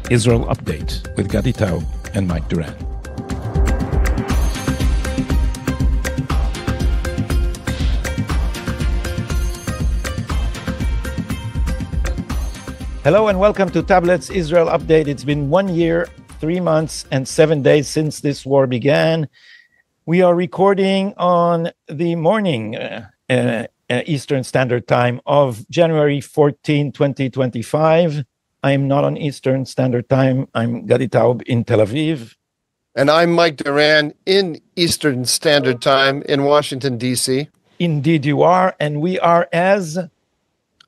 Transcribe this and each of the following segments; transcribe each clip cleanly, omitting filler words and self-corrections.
Israel Update with Gadi Tao and Mike Duran. Hello and welcome to Tablet's Israel Update. It's been 1 year, 3 months, and 7 days since this war began. We are recording on the morning Eastern Standard Time of January 14, 2025. I am not on Eastern Standard Time. I'm Gadi Tao in Tel Aviv. And I'm Mike Duran in Eastern Standard Time in Washington, D.C. Indeed you are, and we are as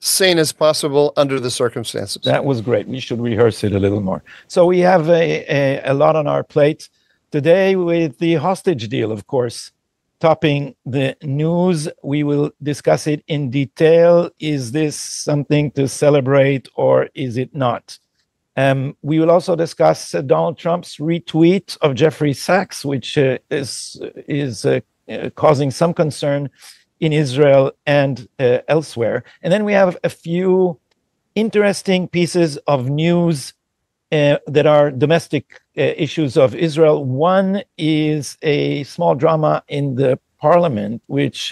sane as possible under the circumstances. That was great. We should rehearse it a little more. So we have a lot on our plate today with the hostage deal, of course, topping the news. We will discuss it in detail. Is this something to celebrate or is it not? We will also discuss Donald Trump's retweet of Jeffrey Sachs, which is causing some concern in Israel and elsewhere. And then we have a few interesting pieces of news that are domestic issues of Israel. One is a small drama in the parliament, which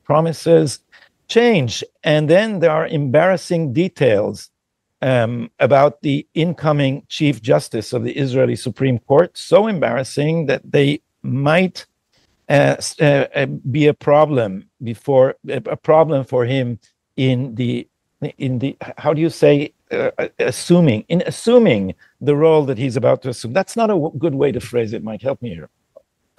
promises change. And then there are embarrassing details about the incoming Chief Justice of the Israeli Supreme Court. So embarrassing that they might be a problem for him in the how do you say assuming the role that he's about to assume. That's not a good way to phrase it. Mike, help me here.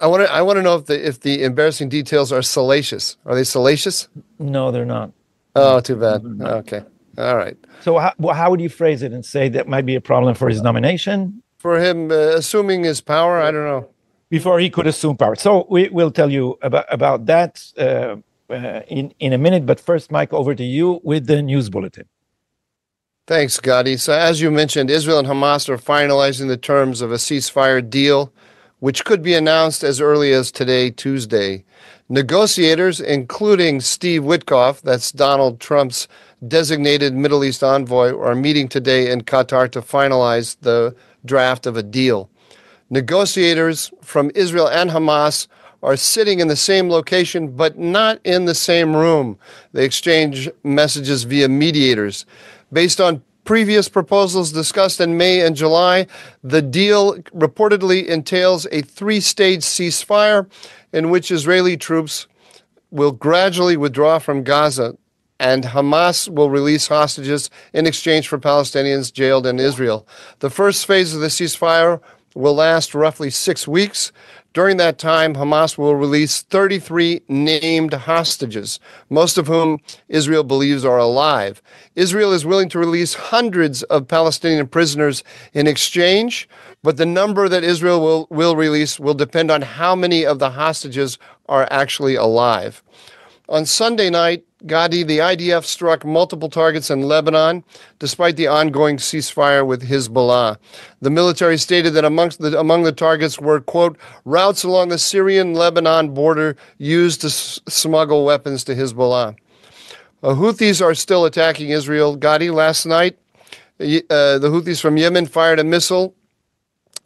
I want to know if the embarrassing details are salacious. Are they salacious? No, they're not. Oh, too bad. Okay, all right. So how would you phrase it and say that might be a problem for his nomination? For him assuming his power, I don't know. Before he could assume power. So we will tell you about that in a minute. But first, Mike, over to you with the news bulletin. Thanks, Gadi. So as you mentioned, Israel and Hamas are finalizing the terms of a ceasefire deal, which could be announced as early as today, Tuesday. Negotiators, including Steve Witkoff, that's Donald Trump's designated Middle East envoy, are meeting today in Qatar to finalize the draft of a deal. Negotiators from Israel and Hamas are sitting in the same location, but not in the same room. They exchange messages via mediators. Based on previous proposals discussed in May and July, the deal reportedly entails a 3-stage ceasefire in which Israeli troops will gradually withdraw from Gaza and Hamas will release hostages in exchange for Palestinians jailed in Israel. The first phase of the ceasefire will last roughly 6 weeks. During that time, Hamas will release 33 named hostages, most of whom Israel believes are alive. Israel is willing to release hundreds of Palestinian prisoners in exchange, but the number that Israel will release will depend on how many of the hostages are actually alive. On Sunday night, Gadi, the IDF struck multiple targets in Lebanon, despite the ongoing ceasefire with Hezbollah. The military stated that among the targets were, quote, routes along the Syrian-Lebanon border used to smuggle weapons to Hezbollah. Houthis are still attacking Israel. Gadi, last night, the Houthis from Yemen fired a missile.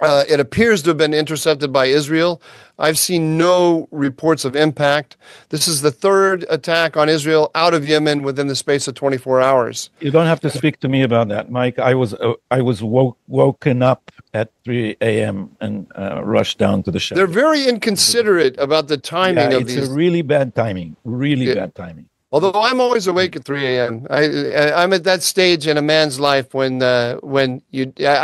It appears to have been intercepted by Israel. I've seen no reports of impact. This is the third attack on Israel out of Yemen within the space of 24 hours. You don't have to speak to me about that, Mike. I was woken up at 3 a.m. and rushed down to the shelter. They're very inconsiderate about the timing of these. It's a really bad timing, bad timing. Although I'm always awake at 3 a.m. I'm at that stage in a man's life when I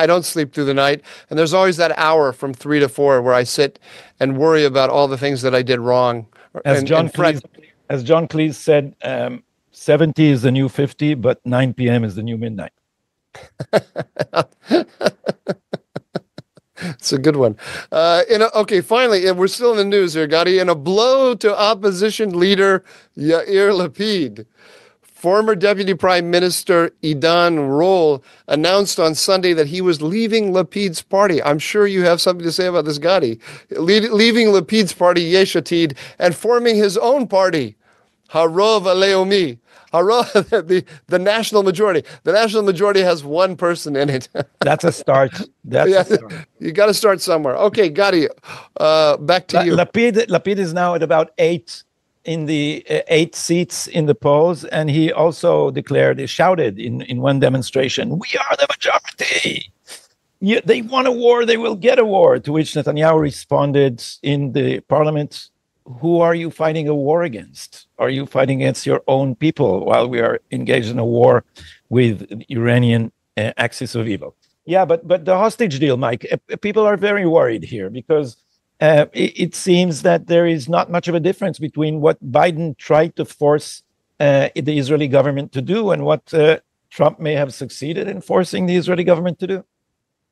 don't sleep through the night, and there's always that hour from 3 to 4 where I sit and worry about all the things that I did wrong. As John Cleese said, 70 is the new 50, but 9 p.m. is the new midnight. It's a good one. Finally, we're still in the news here, Gadi. In a blow to opposition leader Yair Lapid, former Deputy Prime Minister Idan Rol announced on Sunday that he was leaving Lapid's party. I'm sure you have something to say about this, Gadi. Leaving Lapid's party, Yesh Atid, and forming his own party, Harov Leomi. The national majority. The national majority has one person in it. That's a start. That's a start. You got to start somewhere. Okay, Gadi, back to you. Lapid is now at about 8 seats in the polls, and he also shouted in one demonstration, "We are the majority. They want a war, they will get a war." To which Netanyahu responded in the parliament, "Who are you fighting a war against? Are you fighting against your own people while we are engaged in a war with the Iranian axis of evil?" Yeah, but the hostage deal, Mike, people are very worried here because it seems that there is not much of a difference between what Biden tried to force the Israeli government to do and what Trump may have succeeded in forcing the Israeli government to do.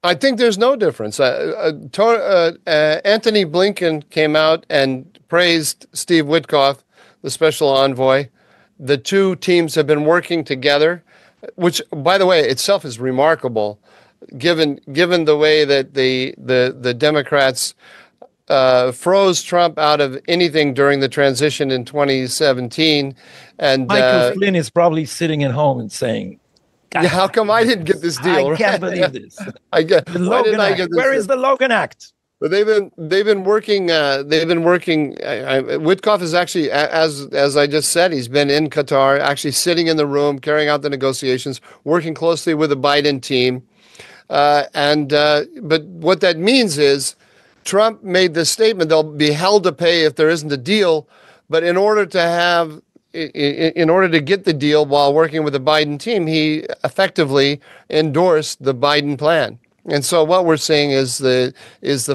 I think there's no difference. Anthony Blinken came out and praised Steve Witkoff, the special envoy. The two teams have been working together, which, by the way, itself is remarkable, given the way that the Democrats froze Trump out of anything during the transition in 2017. And Michael Flynn is probably sitting at home and saying, yeah, how come I didn't get this deal? I can't believe this. Where is the Logan Act? But they've been working. Witkoff is actually, as I just said, he's been in Qatar, actually sitting in the room, carrying out the negotiations, working closely with the Biden team. But what that means is, Trump made this statement: they'll be held to pay if there isn't a deal. But in order to get the deal while working with the Biden team, he effectively endorsed the Biden plan. And so what we're seeing is the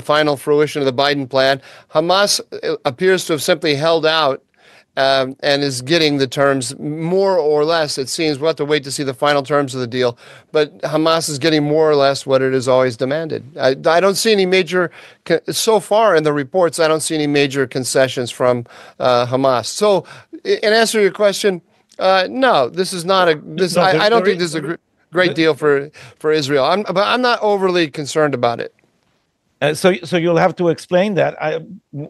final fruition of the Biden plan. Hamas appears to have simply held out and is getting the terms more or less. It seems we'll have to wait to see the final terms of the deal. But Hamas is getting more or less what it has always demanded. I don't see any major, so far in the reports, I don't see any major concessions from Hamas. So in answer to your question, no, this is not a, this. I don't think this is a great deal for Israel. But I'm not overly concerned about it. So you'll have to explain that.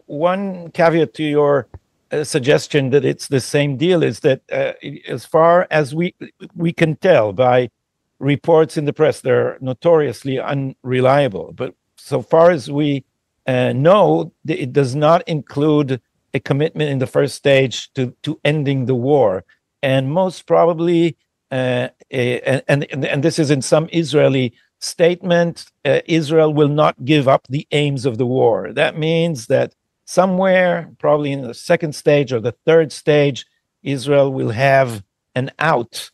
One caveat to your suggestion that it's the same deal is that as far as we can tell by reports in the press, they're notoriously unreliable. But so far as we know, it does not include a commitment in the first stage to ending the war. And most probably, and this is in some Israeli statement, Israel will not give up the aims of the war. That means that somewhere, probably in the second stage or the third stage, Israel will have an out,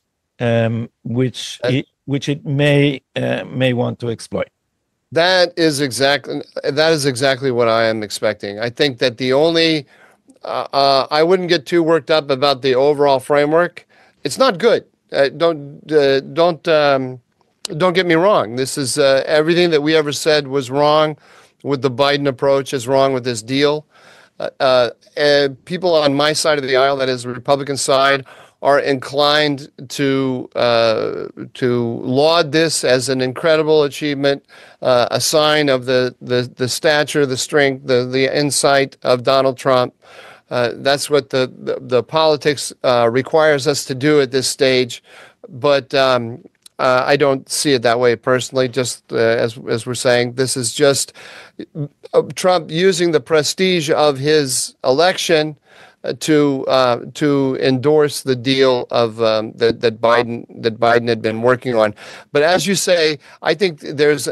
which it may want to exploit. That is exactly what I am expecting. I think that the only I wouldn't get too worked up about the overall framework. It's not good. Don't get me wrong. This is everything that we ever said was wrong with the Biden approach is wrong with this deal. And people on my side of the aisle, that is the Republican side, are inclined to laud this as an incredible achievement, a sign of the stature, the strength, the insight of Donald Trump. That's what the politics requires us to do at this stage. But I don't see it that way personally. Just as we're saying, this is just Trump using the prestige of his election to endorse the deal of that Biden had been working on. But as you say, I think there's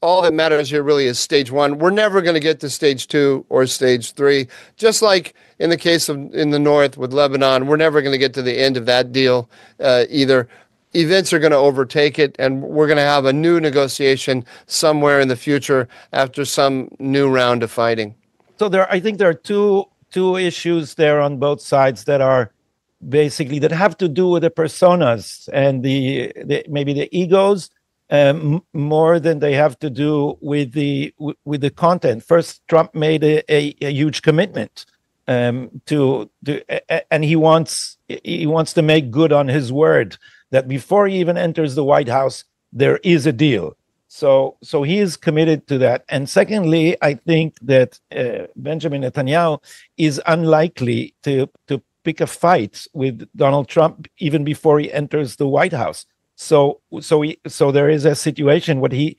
all that matters here really is stage one. We're never going to get to stage 2 or stage 3. Just like in the case of in the north with Lebanon, we're never going to get to the end of that deal either. Events are going to overtake it, and we're going to have a new negotiation somewhere in the future after some new round of fighting. So I think there are two issues there on both sides that are basically that have to do with the personas and the maybe the egos more than they have to do with the content. First, Trump made a huge commitment and he wants to make good on his word that before he even enters the White House, there is a deal. So he is committed to that. And secondly, I think that Benjamin Netanyahu is unlikely to pick a fight with Donald Trump even before he enters the White House. So there is a situation what he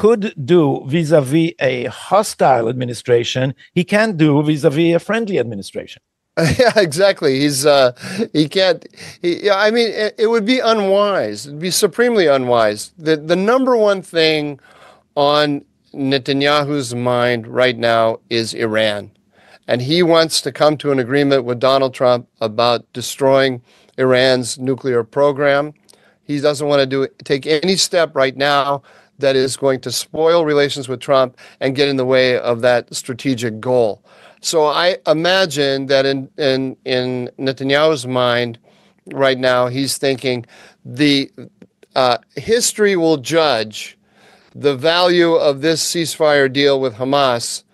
could do vis-a-vis a hostile administration, he can't do vis-a-vis a friendly administration. Yeah, exactly. He can't. I mean, it would be unwise. It'd be supremely unwise. The number one thing on Netanyahu's mind right now is Iran, and he wants to come to an agreement with Donald Trump about destroying Iran's nuclear program. He doesn't want to take any step right now that is going to spoil relations with Trump and get in the way of that strategic goal. So I imagine that in Netanyahu's mind right now, he's thinking the history will judge the value of this ceasefire deal with Hamas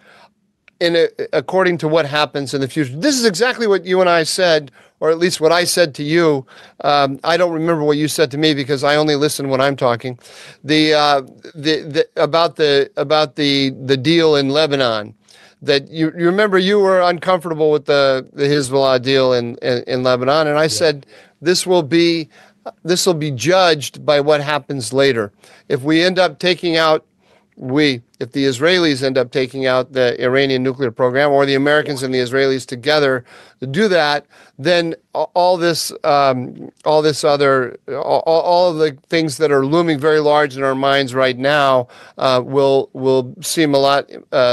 according to what happens in the future. This is exactly what you and I said, or at least what I said to you. I don't remember what you said to me because I only listen when I'm talking. About the deal in Lebanon. That you remember you were uncomfortable with the Hezbollah deal in Lebanon, and I said this will be judged by what happens later. If we end up taking out if the Israelis end up taking out the Iranian nuclear program, or the Americans and the Israelis together do that, then all of the things that are looming very large in our minds right now will seem a lot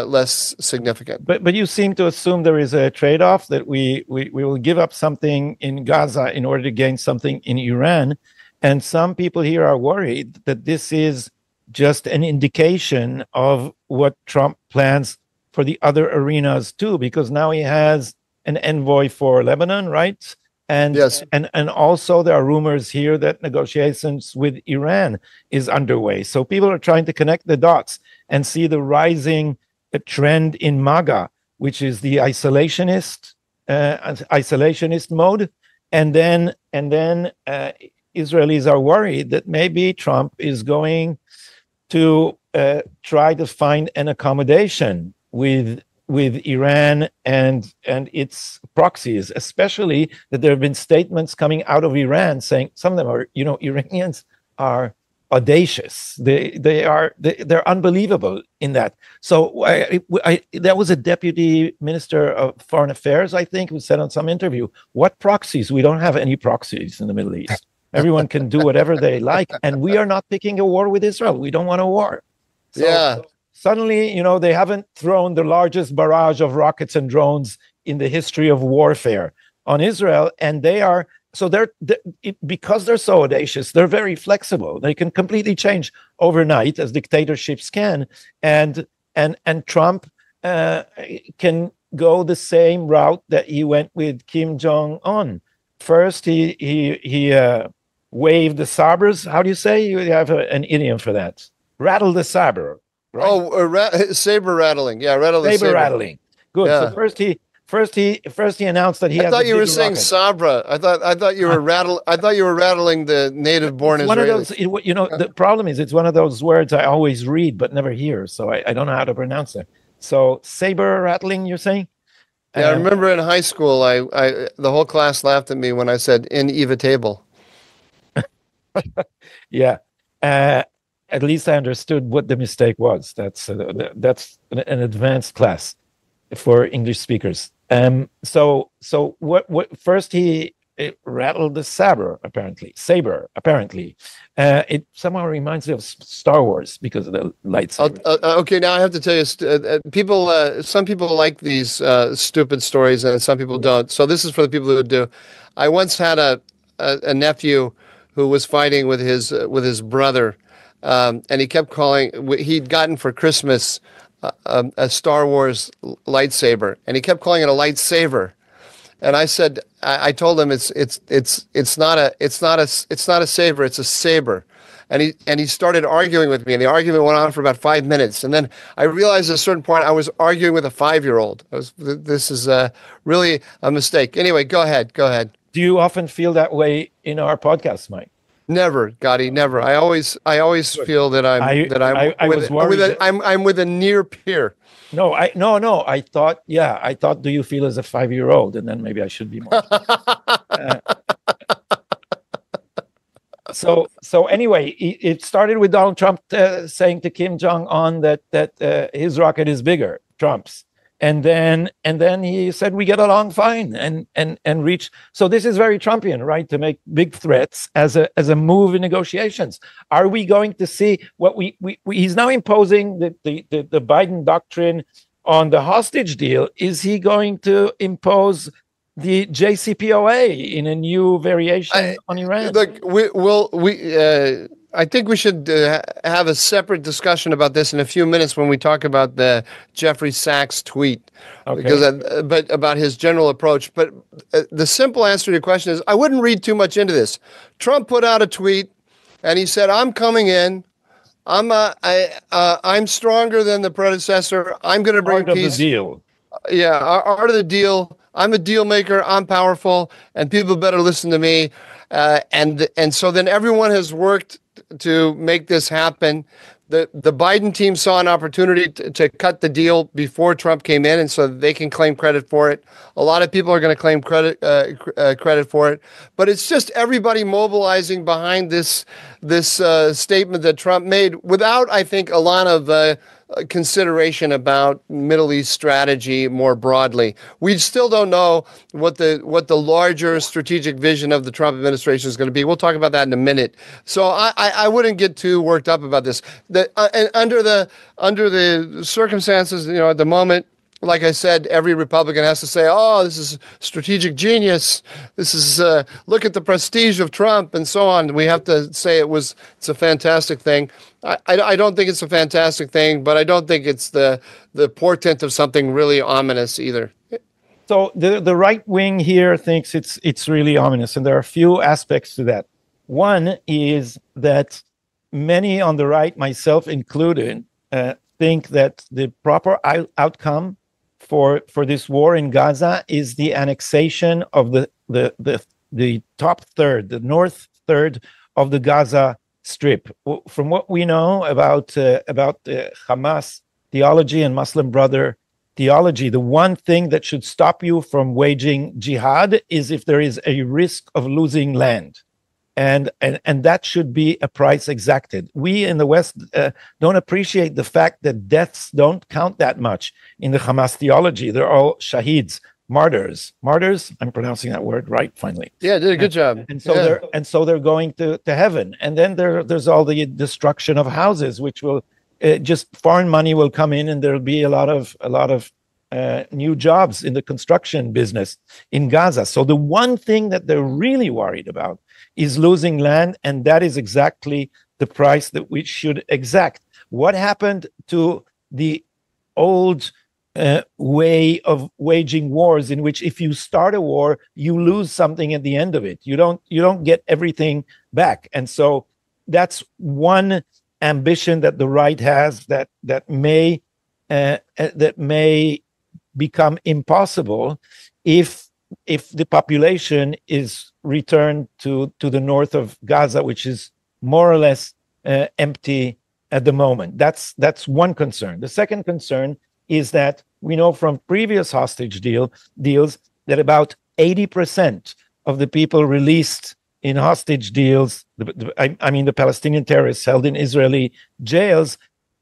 less significant. But you seem to assume there is a trade-off, that we will give up something in Gaza in order to gain something in Iran, and some people here are worried that this is just an indication of what Trump plans for the other arenas too, because now he has an envoy for Lebanon, right? And yes. and also there are rumors here that negotiations with Iran is underway. So people are trying to connect the dots and see the rising trend in MAGA, which is the isolationist mode, and then Israelis are worried that maybe Trump is going to try to find an accommodation with Iran and its proxies, especially that there have been statements coming out of Iran saying some of them are, Iranians are audacious. They're unbelievable in that. So that was a deputy minister of foreign affairs, I think, who said on some interview, "What proxies? We don't have any proxies in the Middle East. Everyone can do whatever they like, and we are not picking a war with Israel. We don't want a war." So suddenly, they haven't thrown the largest barrage of rockets and drones in the history of warfare on Israel, and they're because they're so audacious, they're very flexible. They can completely change overnight, as dictatorships can, and Trump can go the same route that he went with Kim Jong-un. First, he waved the sabers. How do you say? You have an idiom for that. Rattle the saber. Right? Oh, saber rattling. Yeah, rattle the saber. Saber rattling. Good. Yeah. So first he announced that he. I thought you were saying sabra. I thought you were rattling the native-born Israelis. The problem is it's one of those words I always read but never hear, so I don't know how to pronounce it. So saber rattling, you're saying? Yeah, I remember in high school, the whole class laughed at me when I said inevitable. Yeah. At least I understood what the mistake was. That's an advanced class for English speakers. So what first he rattled the saber apparently. It somehow reminds me of Star Wars because of the lightsaber. Okay, now I have to tell you, some people like these stupid stories and some people don't. So this is for the people who do. I once had a nephew who was fighting with his brother, and he kept calling. He'd gotten for Christmas a Star Wars lightsaber, and he kept calling it a lightsaber. And I said, I told him it's not a saber, it's a saber. And he started arguing with me, and the argument went on for about 5 minutes. And then I realized at a certain point I was arguing with a 5-year-old. This is really a mistake. Anyway, go ahead. Do you often feel that way in our podcast, Mike? Never, Gotti, never. I always feel that I'm with a near peer. No, I thought, do you feel as a 5-year-old? And then maybe I should be more. So anyway, it started with Donald Trump saying to Kim Jong-un that his rocket is bigger, Trump's. And then he said we get along fine and reach. So this is very Trumpian, right? To make big threats as a move in negotiations. Are we going to see what he's now imposing the Biden doctrine on the hostage deal? Is he going to impose the JCPOA in a new variation on Iran? Look, I think we should have a separate discussion about this in a few minutes when we talk about the Jeffrey Sachs tweet, but about his general approach. But the simple answer to your question is, I wouldn't read too much into this. Trump put out a tweet, and he said, "I'm coming in. I'm stronger than the predecessor. I'm going to bring peace." Art of the deal. Yeah, art of the deal. I'm a deal maker. I'm powerful, and people better listen to me. And so then everyone has worked to make this happen. The Biden team saw an opportunity to cut the deal before Trump came in, and so they can claim credit for it. A lot of people are going to claim credit for it, but it's just everybody mobilizing behind this statement that Trump made without, I think, a lot of consideration about Middle East strategy more broadly. We still don't know what the larger strategic vision of the Trump administration is going to be. We'll talk about that in a minute. So I wouldn't get too worked up about this. And under the circumstances, at the moment, like I said, every Republican has to say, "Oh, this is strategic genius. This is look at the prestige of Trump," and so on. We have to say it's a fantastic thing. I don't think it's a fantastic thing, but I don't think it's the portent of something really ominous either. So the right wing here thinks it's really ominous, and there are a few aspects to that. One is that many on the right, myself included, think that the proper outcome for this war in Gaza is the annexation of the top third, the north third of the Gaza Strip. From what we know about Hamas theology and Muslim Brother theology, the one thing that should stop you from waging jihad is if there is a risk of losing land. And that should be a price exacted. We in the West don't appreciate the fact that deaths don't count that much in the Hamas theology. They're all shaheeds, martyrs. Martyrs, I'm pronouncing that word right, finally. Yeah, did a good job. And so they're going to heaven. And then there's all the destruction of houses, which will just foreign money will come in, and there'll be a lot of new jobs in the construction business in Gaza. So the one thing that they're really worried about is losing land, and that is exactly the price that we should exact. What happened to the old way of waging wars, in which if you start a war, you lose something at the end of it. You don't get everything back. And so that's one ambition that the right has that may become impossible if the population is returned to the north of Gaza, which is more or less empty at the moment. That's one concern. The second concern is that we know from previous hostage deals that about 80% of the people released in hostage deals, I mean the Palestinian terrorists held in Israeli jails,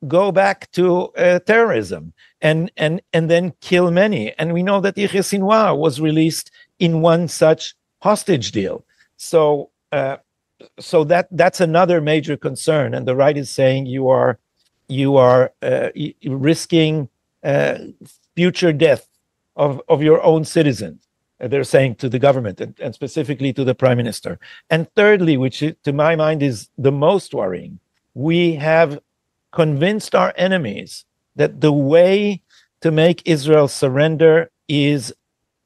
go back to terrorism and then kill many. And we know that Yahya Sinwar was released in one such hostage deal. So that's another major concern. And the right is saying you are risking future death of your own citizens. They're saying to the government and specifically to the prime minister. And thirdly, which to my mind is the most worrying, we have convinced our enemies that the way to make Israel surrender is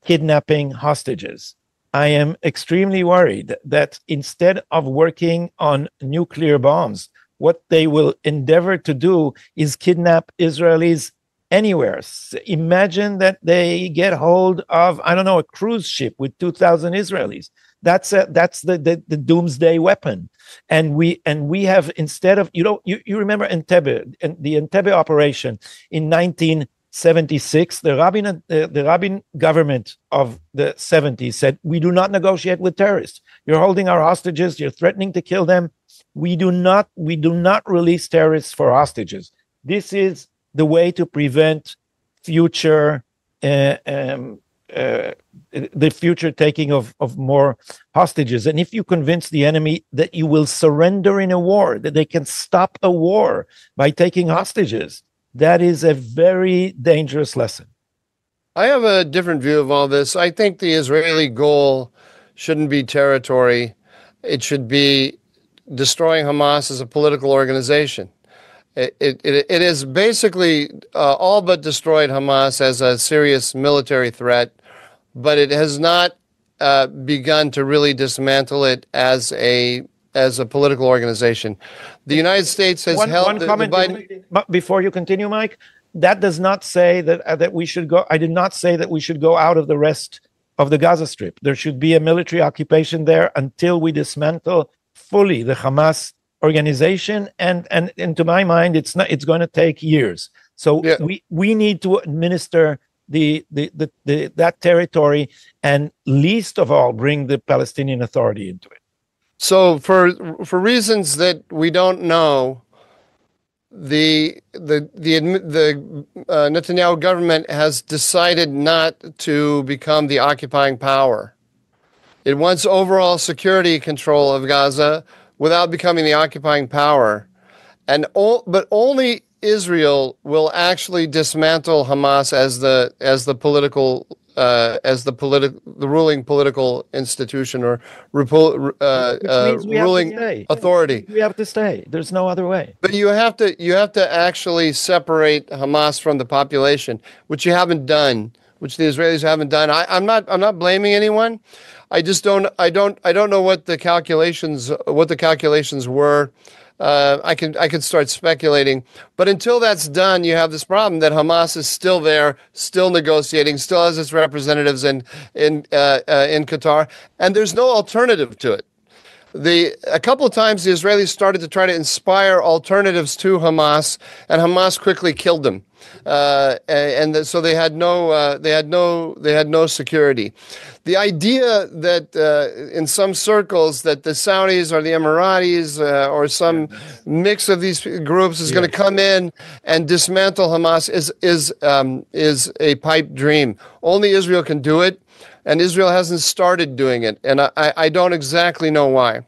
kidnapping hostages. I am extremely worried that instead of working on nuclear bombs, what they will endeavor to do is kidnap Israelis anywhere. Imagine that they get hold of, I don't know, a cruise ship with 2,000 Israelis. That's the doomsday weapon. And we have, instead of, you remember Entebbe, and the Entebbe operation in 1976, the Rabin government of the 70s said, we do not negotiate with terrorists. You're holding our hostages, you're threatening to kill them. We do not release terrorists for hostages. This is the way to prevent future the future taking of more hostages. And if you convince the enemy that you will surrender in a war, that they can stop a war by taking hostages, that is a very dangerous lesson. I have a different view of all this. I think the Israeli goal shouldn't be territory. It should be destroying Hamas as a political organization. It has basically all but destroyed Hamas as a serious military threat, but it has not begun to really dismantle it as a political organization. The United States has held one comment before you continue, Mike. That does not say that we should go. I did not say that we should go out of the rest of the Gaza Strip. There should be a military occupation there until we dismantle fully the Hamas organization, and to my mind, it's going to take years. So yeah, we need to administer that territory, and least of all, bring the Palestinian Authority into it. So for reasons that we don't know, the Netanyahu government has decided not to become the occupying power. It wants overall security control of Gaza without becoming the occupying power, but only Israel will actually dismantle Hamas as the ruling political institution or ruling authority. We have to stay. There's no other way. But you have to actually separate Hamas from the population, which you haven't done, which the Israelis haven't done. I'm not blaming anyone. I just don't know what the calculations were. I can start speculating, but until that's done, you have this problem that Hamas is still there, still negotiating, still has its representatives in Qatar, and there's no alternative to it. A couple of times the Israelis started to try to inspire alternatives to Hamas, and Hamas quickly killed them. So they had no security. The idea that in some circles that the Saudis or the Emiratis or some mix of these groups is going to come in and dismantle Hamas is a pipe dream. Only Israel can do it, and Israel hasn't started doing it, and I don't exactly know why.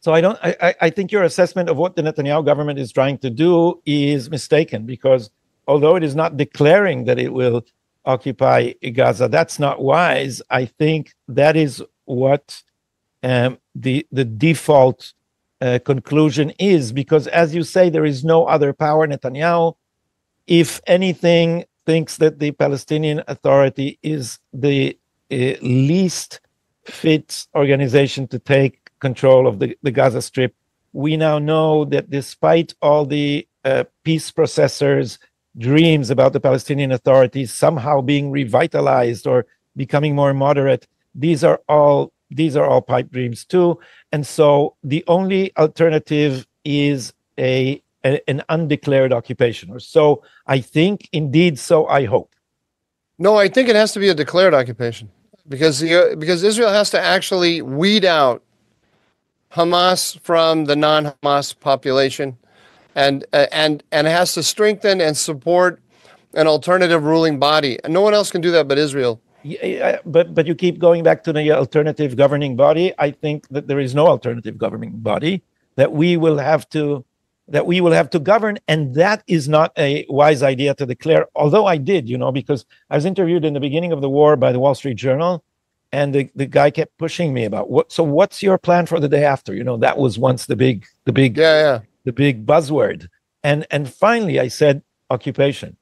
So I think your assessment of what the Netanyahu government is trying to do is mistaken, because although it is not declaring that it will occupy Gaza, that's not wise. I think that is what the default conclusion is, because as you say, there is no other power. Netanyahu, if anything, thinks that the Palestinian Authority is the least fit organization to take control of the Gaza Strip. We now know that despite all the peace processors' dreams about the Palestinian Authority somehow being revitalized or becoming more moderate, these are all pipe dreams too. And so the only alternative is an undeclared occupation, or so I think. Indeed, so I hope. No, I think it has to be a declared occupation, because Israel has to actually weed out Hamas from the non-Hamas population, and it has to strengthen and support an alternative ruling body, and no one else can do that but Israel. Yeah, but you keep going back to the alternative governing body. I think that there is no alternative governing body, that we will have to govern, and that is not a wise idea to declare. Although I did, because I was interviewed in the beginning of the war by the Wall Street Journal, and the guy kept pushing me about what's your plan for the day after? That was once the big buzzword. And finally I said occupation.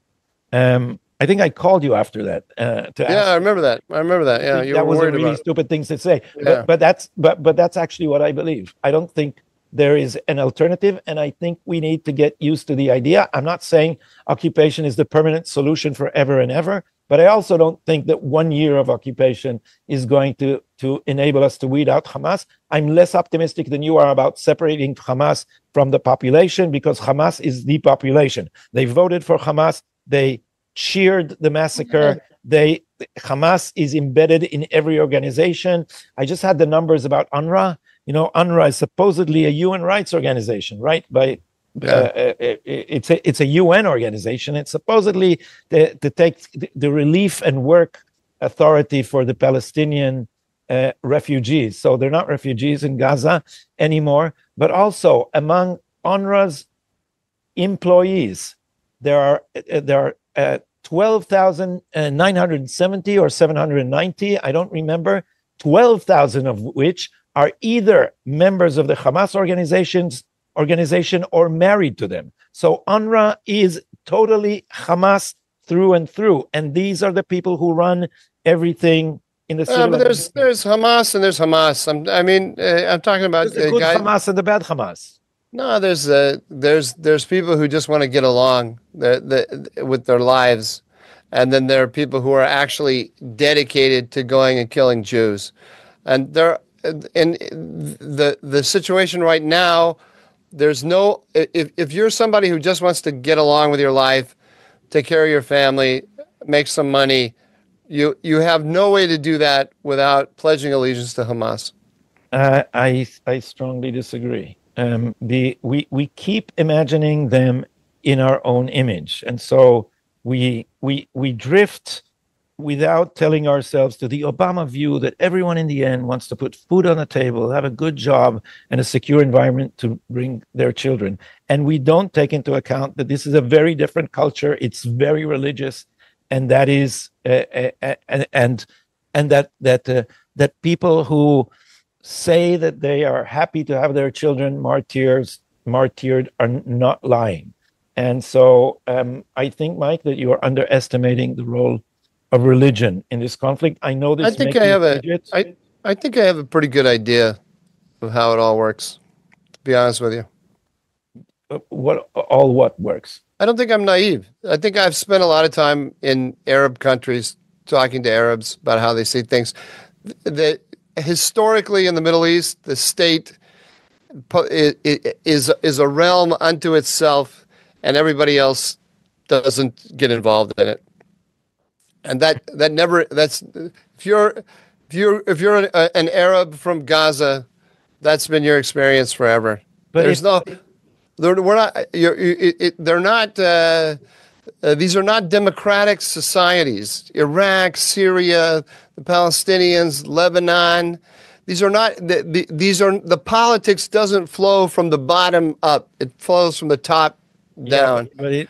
I think I called you after that to ask. I remember that. Yeah, that was a really stupid thing to say. Yeah. But that's actually what I believe. I don't think there is an alternative, and I think we need to get used to the idea. I'm not saying occupation is the permanent solution forever and ever, But I also don't think that 1 year of occupation is going to enable us to weed out Hamas. I'm less optimistic than you are about separating Hamas from the population, because Hamas is the population. They voted for Hamas. They cheered the massacre. Hamas is embedded in every organization. I just had the numbers about UNRWA. You know, UNRWA is supposedly a human rights organization, right? It's a UN organization. It's supposedly to take the relief and work authority for the Palestinian refugees. So they're not refugees in Gaza anymore, but also among UNRWA's employees, there are 12,970 or 790, I don't remember, 12,000 of which are either members of the Hamas organization or married to them. So UNRWA is totally Hamas through and through, and these are the people who run everything in the city. But there's Hamas and there's Hamas. I'm talking about the good Hamas and the bad Hamas. No, there's people who just want to get along with their lives, and then there are people who are actually dedicated to going and killing Jews, and in the situation right now, there's no, if you're somebody who just wants to get along with your life, take care of your family, make some money, you have no way to do that without pledging allegiance to Hamas. I strongly disagree. We keep imagining them in our own image, and so we drift without telling ourselves to the Obama view that everyone in the end wants to put food on the table, have a good job, and a secure environment to bring their children. And we don't take into account that this is a very different culture. It's very religious, and that is that people who say that they are happy to have their children martyred are not lying. And so I think, Mike, that you are underestimating the role of religion in this conflict. I know this. I think I have a pretty good idea of how it all works, to be honest with you. What works? I don't think I'm naive. I think I've spent a lot of time in Arab countries talking to Arabs about how they see things. Historically in the Middle East, the state is a realm unto itself, and everybody else doesn't get involved in it. And that's if you're an Arab from Gaza, that's been your experience forever. But these are not democratic societies. Iraq, Syria, the Palestinians, Lebanon. These are not. The politics doesn't flow from the bottom up. It flows from the top down. And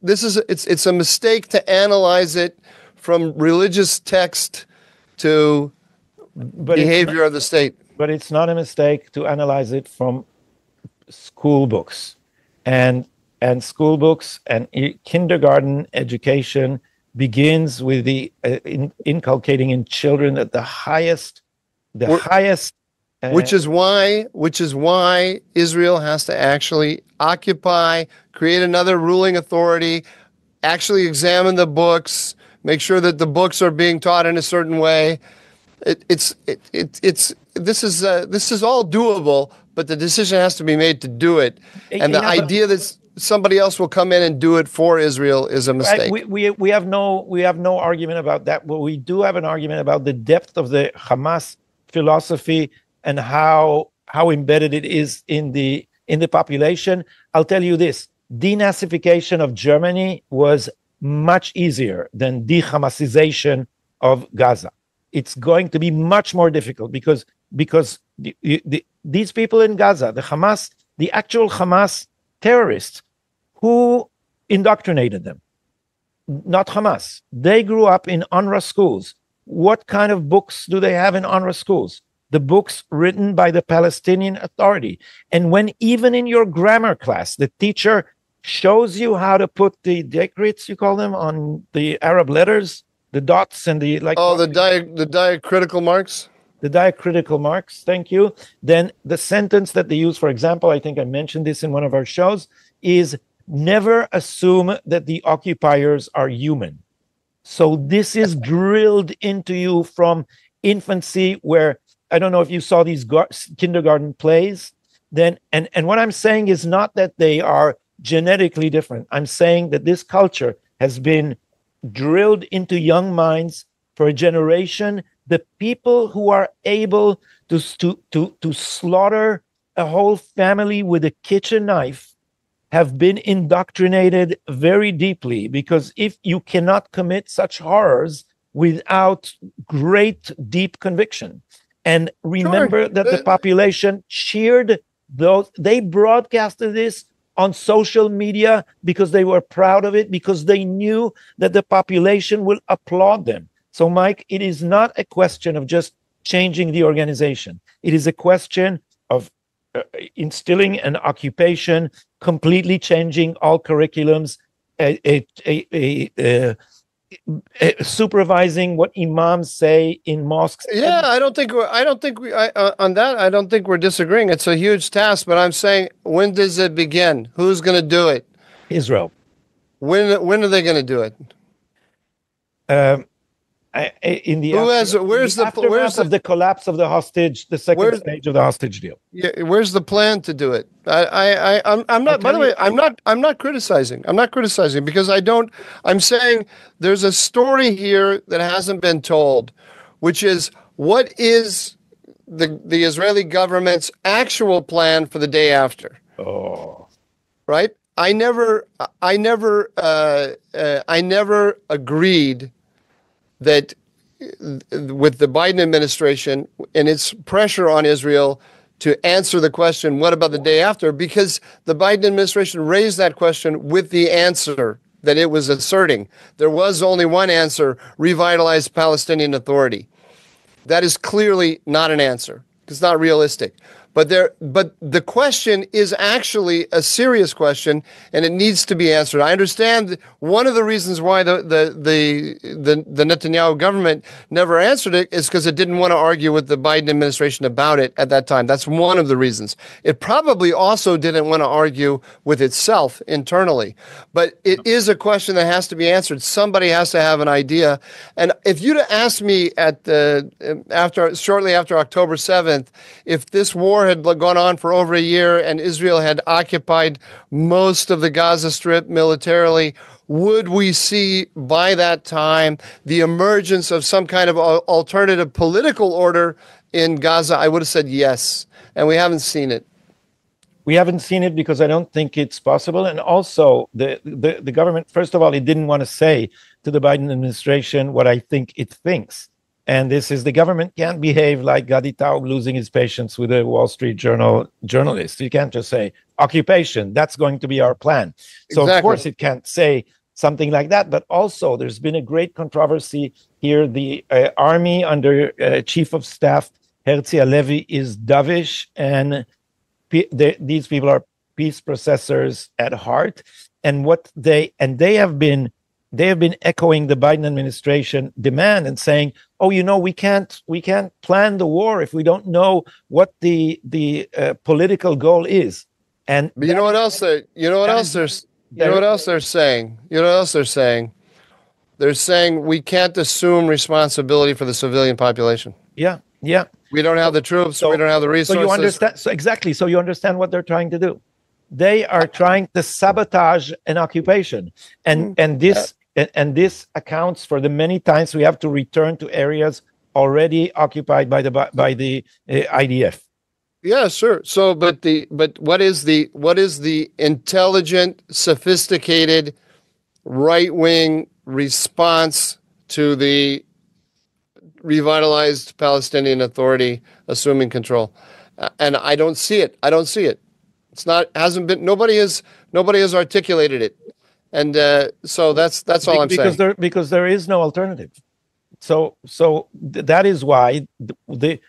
it's a mistake to analyze it from religious text to behavior of the state. But it's not a mistake to analyze it from school books, and school books and kindergarten education begins with the inculcating in children that the highest. Which is why Israel has to actually occupy, create another ruling authority, actually examine the books, make sure that the books are being taught in a certain way. This is all doable, but the decision has to be made to do it. And the idea that somebody else will come in and do it for Israel is a mistake. We have no argument about that, but we do have an argument about the depth of the Hamas philosophy and how embedded it is in the population. I'll tell you this: denazification of Germany was much easier than de-Hamasization of Gaza. It's going to be much more difficult because these people in Gaza, the actual Hamas terrorists who indoctrinated them, not Hamas. They grew up in UNRWA schools. What kind of books do they have in UNRWA schools? The books written by the Palestinian Authority. And when even in your grammar class, the teacher shows you how to put the diacritics, you call them, on the Arab letters, the dots and the the diacritical marks? The diacritical marks, thank you. Then the sentence that they use, for example, I think I mentioned this in one of our shows, is never assume that the occupiers are human. So this is drilled into you from infancy, where I don't know if you saw these kindergarten plays. Then, and what I'm saying is not that they are genetically different. I'm saying that this culture has been drilled into young minds for a generation. The people who are able to slaughter a whole family with a kitchen knife have been indoctrinated very deeply, because if you cannot commit such horrors without great, deep conviction. And remember that the population cheered those, they broadcasted this on social media because they were proud of it, because they knew that the population will applaud them. So, Mike, it is not a question of just changing the organization. It is a question of instilling an occupation, completely changing all curriculums, supervising what imams say in mosques. Yeah, I don't think we're disagreeing. It's a huge task, but I'm saying, when does it begin? Who's going to do it? Israel. When are they going to do it? In the where's the collapse of the hostage, the second stage of the hostage deal? Yeah, where's the plan to do it? I'm not. By the way, I'm not criticizing. I'm not criticizing because I don't. I'm saying there's a story here that hasn't been told, which is what is the Israeli government's actual plan for the day after. Oh, right. I never agreed that with the Biden administration and its pressure on Israel to answer the question, what about the day after? Because the Biden administration raised that question with the answer that it was asserting. There was only one answer: revitalize Palestinian Authority. That is clearly not an answer. It's not realistic. But the question is actually a serious question, and it needs to be answered. I understand one of the reasons why the Netanyahu government never answered it is because it didn't want to argue with the Biden administration about it at that time. That's one of the reasons. It probably also didn't want to argue with itself internally. But it is a question that has to be answered. Somebody has to have an idea. And if you'd asked me shortly after October 7th, if this war had gone on for over a year and Israel had occupied most of the Gaza Strip militarily, would we see by that time the emergence of some kind of alternative political order in Gaza? I would have said yes, and we haven't seen it. We haven't seen it because I don't think it's possible. And also, the government, first of all, it didn't want to say to the Biden administration what I think it thinks. And this is, the government can't behave like Taaov losing his patience with a Wall Street Journal journalist. You can't just say, occupation, that's going to be our plan. So, exactly. Of course, it can't say something like that. But also, there's been a great controversy here. The army under Chief of Staff Herzi Halevi is dovish, and these people are peace processors at heart. And they have been echoing the Biden administration demand and saying, "Oh, we can't plan the war if we don't know what the political goal is." And but you know what else they're saying? They're saying we can't assume responsibility for the civilian population. Yeah. We don't have the troops. We don't have the resources. So you understand. So exactly. So you understand what they're trying to do. They are trying to sabotage an occupation, and this accounts for the many times we have to return to areas already occupied by the IDF. Yeah, sure. So, but what is the intelligent, sophisticated, right-wing response to the revitalized Palestinian Authority assuming control? And I don't see it. It's not. Hasn't been. Nobody has articulated it. And so that's all I'm saying. Because there is no alternative. So that is why the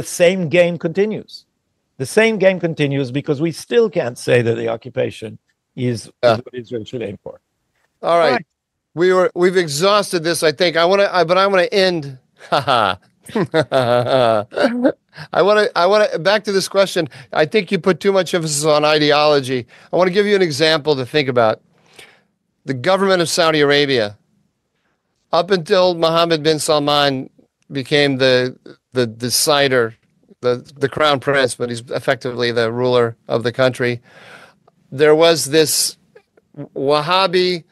same game continues. The same game continues because we still can't say that the occupation is what Israel should aim for. All right. We've exhausted this, I think. I want to end. I want to back to this question. I think you put too much emphasis on ideology. I want to give you an example to think about. The government of Saudi Arabia up until Mohammed bin Salman became the decider, the crown prince, but he's effectively the ruler of the country. There was this Wahhabi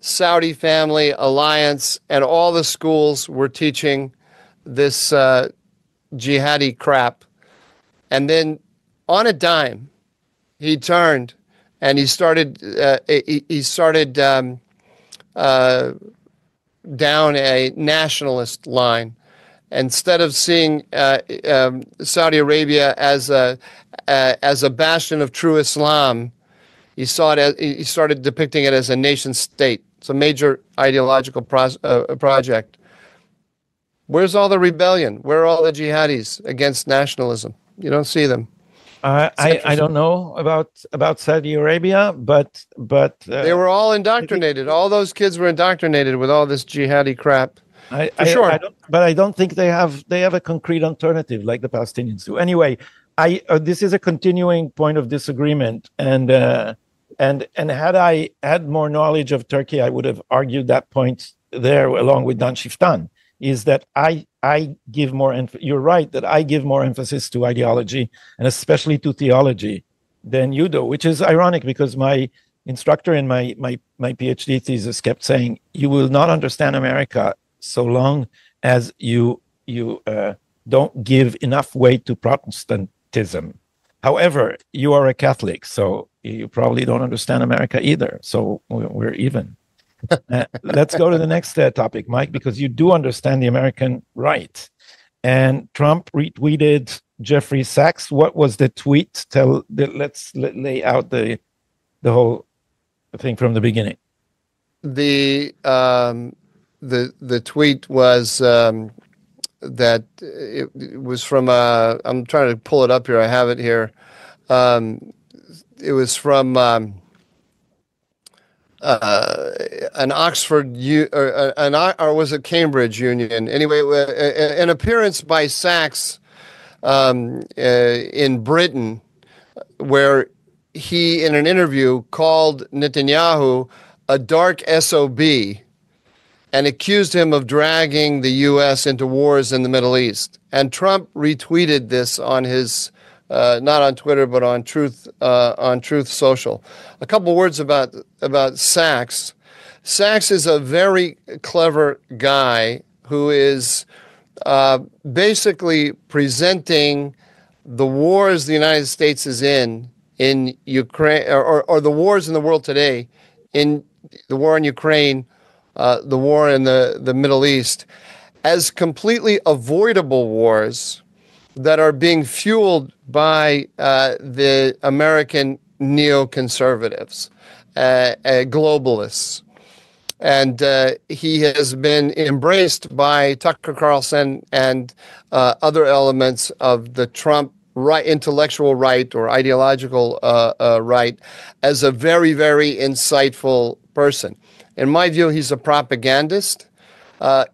Saudi family alliance, and all the schools were teaching this jihadi crap. And then on a dime, he turned and he started down a nationalist line. Instead of seeing Saudi Arabia as a bastion of true Islam, he started depicting it as a nation state. It's a major ideological project. Where's all the rebellion? Where are all the jihadis against nationalism? You don't see them. I don't know about Saudi Arabia, but they were all indoctrinated. All those kids were indoctrinated with all this jihadi crap. Sure. But I don't think they have a concrete alternative like the Palestinians do. Anyway, this is a continuing point of disagreement, and had I had more knowledge of Turkey, I would have argued that point there along with Dan Shiftan. Is that I give more, you're right, that I give more emphasis to ideology and especially to theology than you do, which is ironic because my instructor in my PhD thesis kept saying, you will not understand America so long as you don't give enough weight to Protestantism. However, you are a Catholic, so you probably don't understand America either. So we're even. Let's go to the next topic, Mike, because you do understand the American right. And Trump retweeted Jeffrey Sachs. What was the tweet? Let's lay out the whole thing from the beginning. The tweet was that it was from I'm trying to pull it up here. I have it here. It was from an Oxford or was it Cambridge Union? Anyway, an appearance by Sachs in Britain, where he, in an interview, called Netanyahu a dark SOB and accused him of dragging the U.S. into wars in the Middle East. And Trump retweeted this on his not on Twitter, but on Truth Social. A couple words about Sachs. Sachs is a very clever guy who is basically presenting the wars the United States is in Ukraine, or the wars in the world today, in the war in Ukraine, the war in the Middle East, as completely avoidable wars that are being fueled by the American neoconservatives, globalists. And he has been embraced by Tucker Carlson and other elements of the Trump intellectual right or ideological right as a very, very insightful person. In my view, he's a propagandist.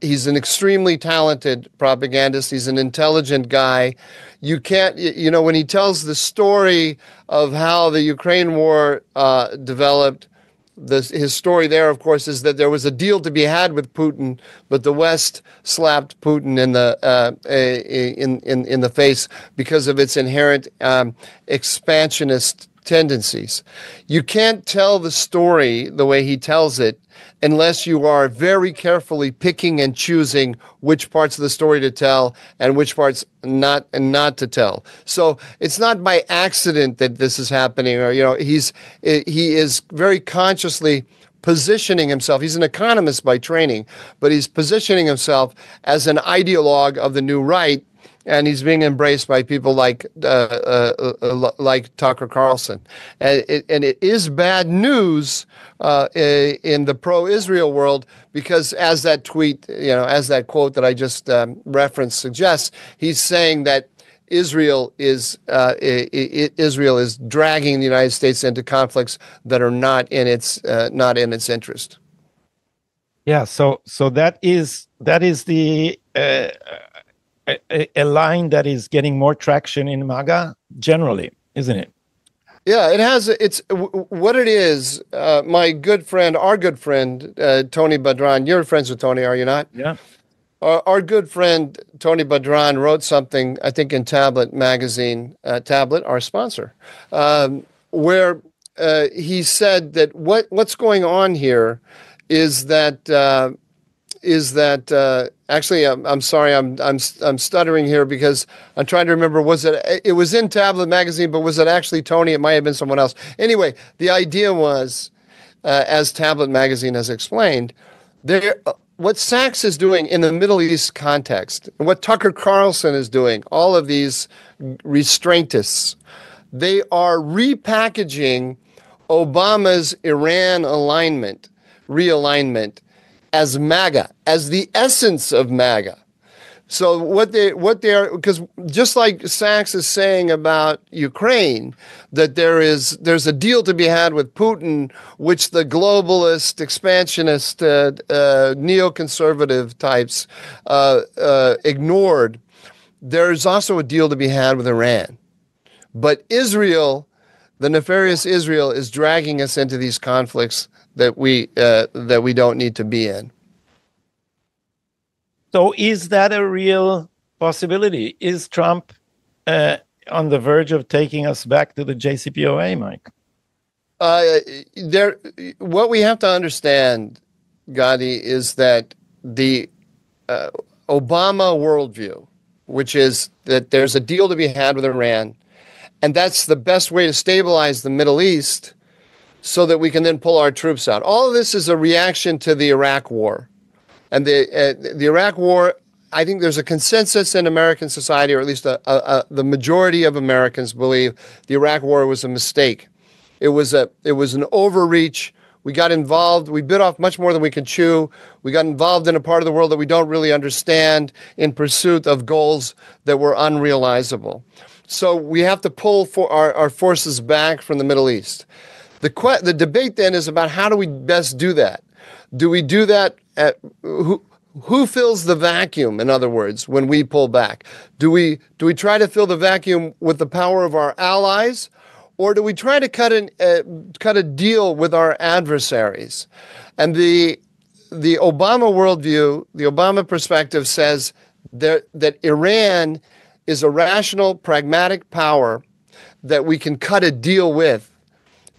He's an extremely talented propagandist. He's an intelligent guy. You can't, when he tells the story of how the Ukraine war developed, his story there, of course, is that there was a deal to be had with Putin, but the West slapped Putin in the face because of its inherent expansionist tendencies. You can't tell the story the way he tells it unless you are very carefully picking and choosing which parts of the story to tell and which parts not to tell. So it's not by accident that this is happening, or he is very consciously positioning himself. He's an economist by training, but he's positioning himself as an ideologue of the new right. And he's being embraced by people like Tucker Carlson, and it is bad news in the pro-Israel world, because as that tweet, as that quote that I just referenced suggests, he's saying that Israel is dragging the United States into conflicts that are not in its interest. Yeah. So that is the. A line that is getting more traction in MAGA generally, isn't it? Yeah, it has. What it is. My good friend, our good friend, Tony Badran. You're friends with Tony, are you not? Yeah. Our good friend Tony Badran wrote something, I think, in Tablet magazine, Tablet, our sponsor, where he said that what's going on here is that actually I'm sorry I'm stuttering here because I'm trying to remember, it was in Tablet magazine, but was it actually Tony? It might have been someone else. Anyway, the idea was, as Tablet magazine has explained, what Sachs is doing in the Middle East context, and what Tucker Carlson is doing, all of these restraintists, they are repackaging Obama's Iran realignment as MAGA, as the essence of MAGA. So what they are, because just like Sachs is saying about Ukraine, that there's a deal to be had with Putin, which the globalist, expansionist, neoconservative types ignored. There's also a deal to be had with Iran. But Israel, the nefarious Israel, is dragging us into these conflicts that we don't need to be in. So is that a real possibility? Is Trump on the verge of taking us back to the JCPOA, Mike? What we have to understand, Gadi, is that the Obama worldview, which is that there's a deal to be had with Iran, and that's the best way to stabilize the Middle East so that we can then pull our troops out. All of this is a reaction to the Iraq War. And the Iraq War, I think there's a consensus in American society, or at least the majority of Americans believe the Iraq War was a mistake. It was an overreach. We got involved. We bit off much more than we could chew. We got involved in a part of the world that we don't really understand in pursuit of goals that were unrealizable. So we have to pull our forces back from the Middle East. The debate then is about how do we best do that? Do we do that at who fills the vacuum, in other words, when we pull back? Do we try to fill the vacuum with the power of our allies, or do we try to cut a deal with our adversaries? And the Obama worldview, the Obama perspective says that Iran is a rational, pragmatic power that we can cut a deal with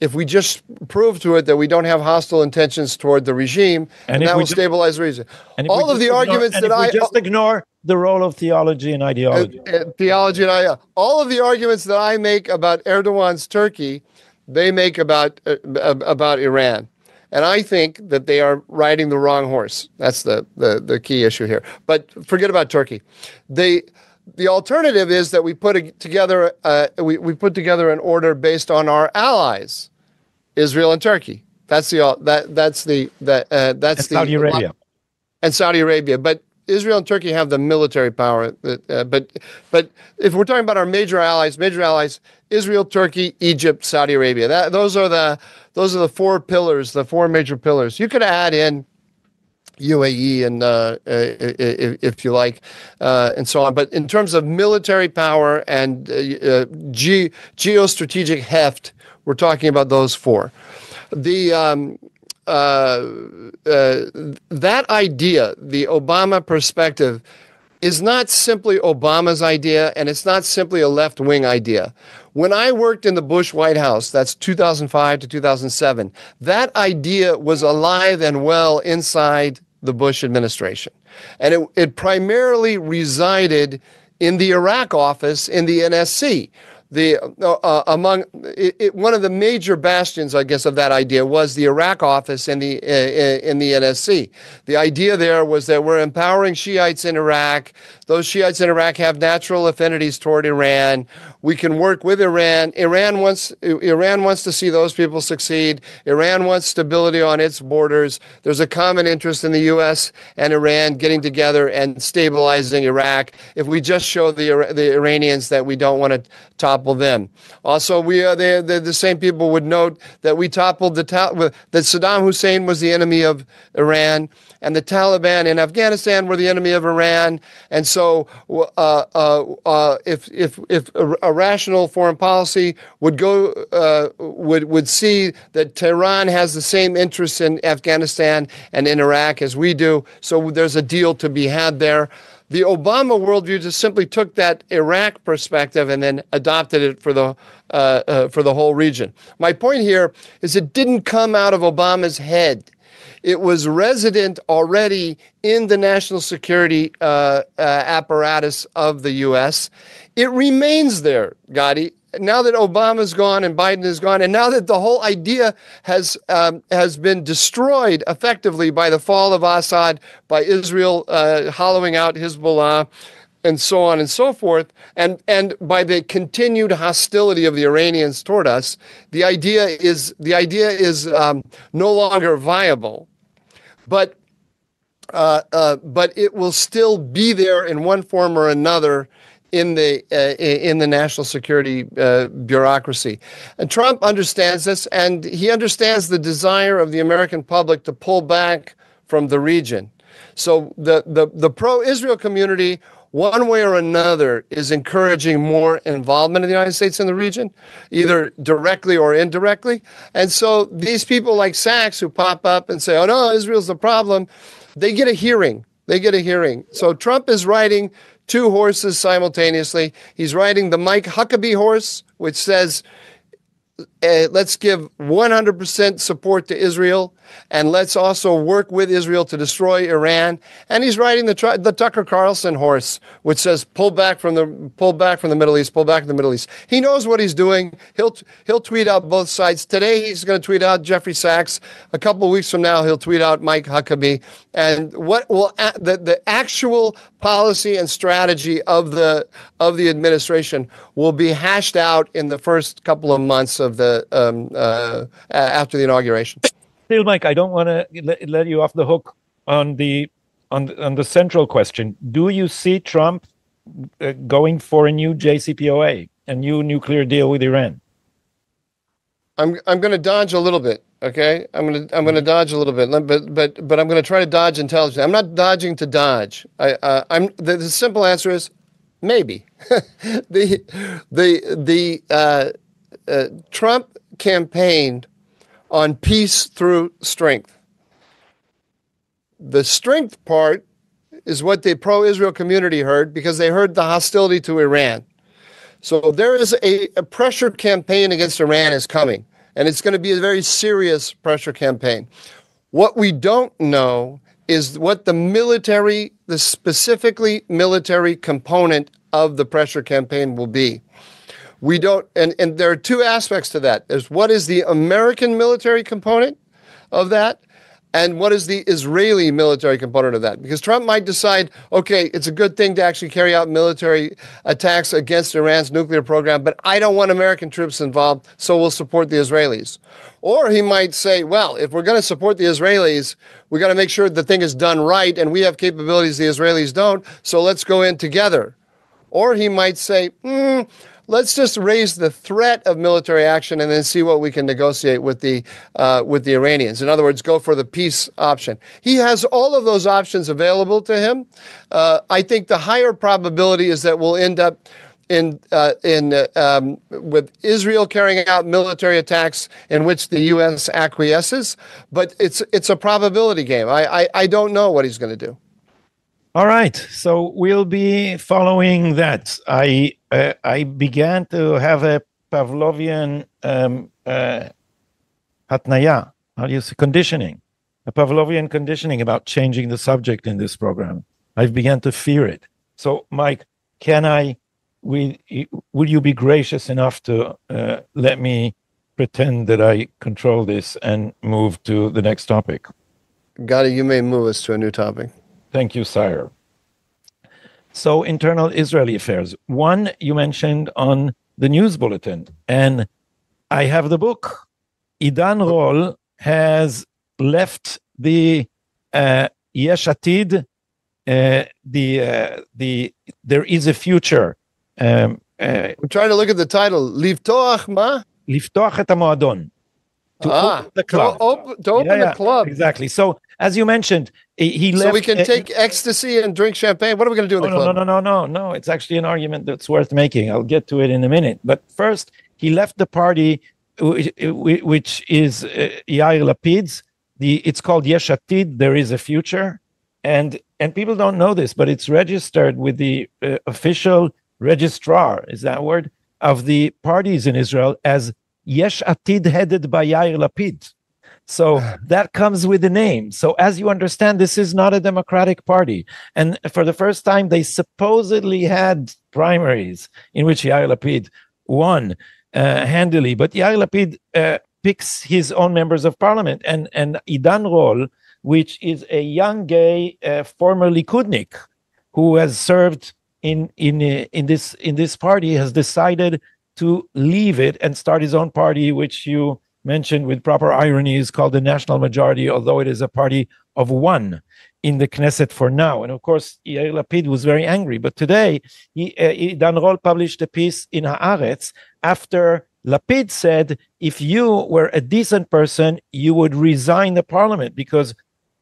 if we just prove to it that we don't have hostile intentions toward the regime, and that will stabilize the region. All of the arguments that I just ignore the role of theology and ideology. All of the arguments that I make about Erdogan's Turkey, they make about Iran. And I think that they are riding the wrong horse. That's the key issue here. But forget about Turkey. The alternative is that we put together an order based on our allies, Israel and Turkey. That's Saudi Arabia. And Saudi Arabia. But Israel and Turkey have the military power. But if we're talking about our major allies, Israel, Turkey, Egypt, Saudi Arabia. Those are the four pillars, the four major pillars. You could add in UAE and if you like, and so on. But in terms of military power and geostrategic heft, we're talking about those four. That idea, the Obama perspective, is not simply Obama's idea, and it's not simply a left-wing idea. When I worked in the Bush White House, that's 2005 to 2007, that idea was alive and well inside the Bush administration. And it primarily resided in the Iraq office in the NSC. One of the major bastions, I guess, of that idea was the Iraq office in the NSC. The idea there was that we're empowering Shiites in Iraq. Those Shiites in Iraq have natural affinities toward Iran. We can work with Iran. Iran wants to see those people succeed. Iran wants stability on its borders. There's a common interest in the U.S. and Iran getting together and stabilizing Iraq. If we just show the Iranians that we don't want to topple them. Also, the same people would note that we toppled that Saddam Hussein was the enemy of Iran, and the Taliban in Afghanistan were the enemy of Iran, and so so if a rational foreign policy would see that Tehran has the same interests in Afghanistan and in Iraq as we do, so there's a deal to be had there. The Obama worldview just simply took that Iraq perspective and then adopted it for the whole region. My point here is it didn't come out of Obama's head. It was resident already in the national security apparatus of the U.S. It remains there, Gadi. Now that Obama's gone and Biden is gone, and now that the whole idea has been destroyed effectively by the fall of Assad, by Israel hollowing out Hezbollah, and so on and so forth, and by the continued hostility of the Iranians toward us, the idea is no longer viable. But it will still be there in one form or another in the national security bureaucracy. And Trump understands this, and he understands the desire of the American public to pull back from the region. So the pro-Israel community, one way or another, is encouraging more involvement of the United States in the region, either directly or indirectly. And so these people like Sachs who pop up and say, oh no, Israel's the problem, they get a hearing. So Trump is riding two horses simultaneously. He's riding the Mike Huckabee horse, which says, let's give 100% support to Israel, and let's also work with Israel to destroy Iran. And he's riding the Tucker Carlson horse, which says pull back from the Middle East, pull back from the Middle East. He knows what he's doing. He'll tweet out both sides. Today he's going to tweet out Jeffrey Sachs. A couple of weeks from now he'll tweet out Mike Huckabee. And what will the actual policy and strategy of the administration will be hashed out in the first couple of months of the after the inauguration. Still, Mike, I don't want to let you off the hook on the central question. Do you see Trump going for a new JCPOA, a new nuclear deal with Iran? I'm going to dodge a little bit. Okay, I'm going to dodge a little bit, but I'm going to try to dodge intelligently. I'm not dodging to dodge. The simple answer is maybe. Trump campaigned on peace through strength. The strength part is what the pro-Israel community heard, because they heard the hostility to Iran. So there is a pressure campaign against Iran is coming, and it's going to be a very serious pressure campaign. What we don't know is what the specifically military component of the pressure campaign will be. We don't, and there are two aspects to that. There's what is the American military component of that, and what is the Israeli military component of that. Because Trump might decide, okay, it's a good thing to actually carry out military attacks against Iran's nuclear program, but I don't want American troops involved, so we'll support the Israelis. Or he might say, well, if we're going to support the Israelis, we got to make sure the thing is done right, and we have capabilities the Israelis don't, so let's go in together. Or he might say, let's just raise the threat of military action and then see what we can negotiate with the Iranians. In other words, go for the peace option. He has all of those options available to him. I think the higher probability is that we'll end up with Israel carrying out military attacks in which the U.S. acquiesces. But it's a probability game. I don't know what he's going to do. All right, so we'll be following that. I began to have a Pavlovian hatnaya, how do you say, conditioning, a Pavlovian conditioning about changing the subject in this program. I've begun to fear it. So, Mike, will you be gracious enough to let me pretend that I control this and move to the next topic? Gadi, you may move us to a new topic. Thank you, sire. So, internal Israeli affairs. One you mentioned on the news bulletin, and I have the book. Idan Rol has left the Yesh Atid. There is a future. I'm trying to look at the title. Liftoach ma? Liftoach et hamoadon. To open the club. To open the club. Exactly. So, as you mentioned, he left. So we can take ecstasy and drink champagne. What are we going to do in the club? No. It's actually an argument that's worth making. I'll get to it in a minute. But first, he left the party, which is Yair Lapid's. It's called Yesh Atid. There is a future, and people don't know this, but it's registered with the official registrar. Is that word of the parties in Israel as Yesh Atid, headed by Yair Lapid. So that comes with the name. So as you understand, this is not a democratic party. And for the first time, they supposedly had primaries in which Yair Lapid won handily. But Yair Lapid picks his own members of parliament. And Idan Rol, which is a young gay former Likudnik who has served in this party, has decided to leave it and start his own party, which you mentioned with proper irony is called the National Majority, although it is a party of one in the Knesset for now. And of course, Yair Lapid was very angry. But today, Dan Rol published a piece in Haaretz after Lapid said, if you were a decent person, you would resign the parliament because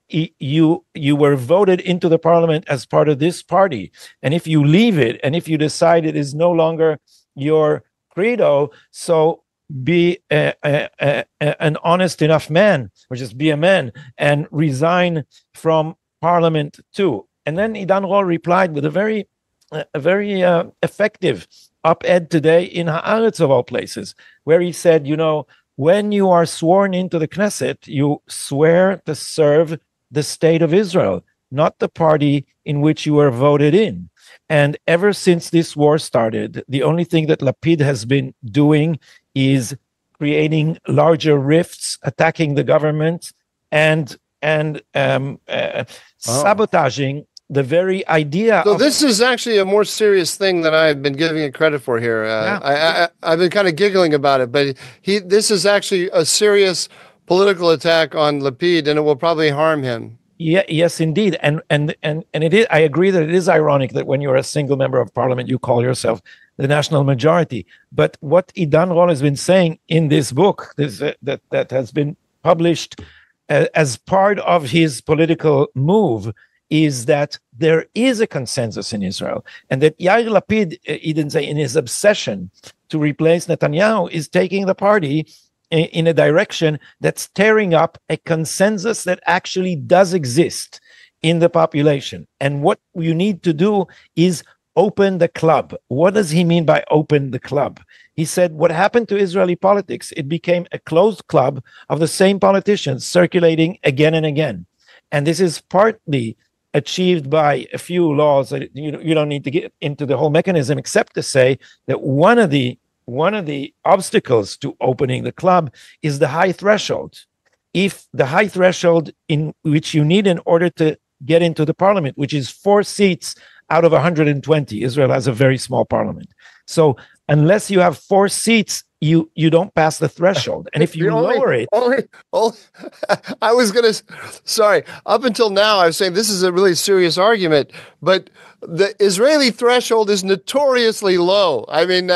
you were voted into the parliament as part of this party. And if you leave it, and if you decide it is no longer your credo, so be an honest enough man, or just be a man, and resign from parliament too. And then Idan Rol replied with a very effective op-ed today in Haaretz of all places, where he said, when you are sworn into the Knesset, you swear to serve the state of Israel, not the party in which you were voted in. And ever since this war started, the only thing that Lapid has been doing is creating larger rifts, attacking the government, and sabotaging the very idea. So this is actually a more serious thing than I've been giving it credit for here. I've been kind of giggling about it, but this is actually a serious political attack on Lapid, and it will probably harm him. Yeah, yes, indeed, and it is. I agree that it is ironic that when you're a single member of parliament, you call yourself the national majority. But what Idan Rol has been saying in this book, that has been published as part of his political move, is that there is a consensus in Israel, and that Yair Lapid, he didn't say, in his obsession to replace Netanyahu, is taking the party in a direction that's tearing up a consensus that actually does exist in the population. And what you need to do is open the club. What does he mean by open the club? He said, what happened to Israeli politics, it became a closed club of the same politicians circulating again and again. And this is partly achieved by a few laws. You don't need to get into the whole mechanism, except to say that one of the obstacles to opening the club is the high threshold. If the high threshold in which you need in order to get into the parliament, which is 4 seats out of 120, Israel has a very small parliament. So unless you have 4 seats, you don't pass the threshold. And if you lower it... I was going to... Sorry. Up until now, I was saying this is a really serious argument, but the Israeli threshold is notoriously low. I mean,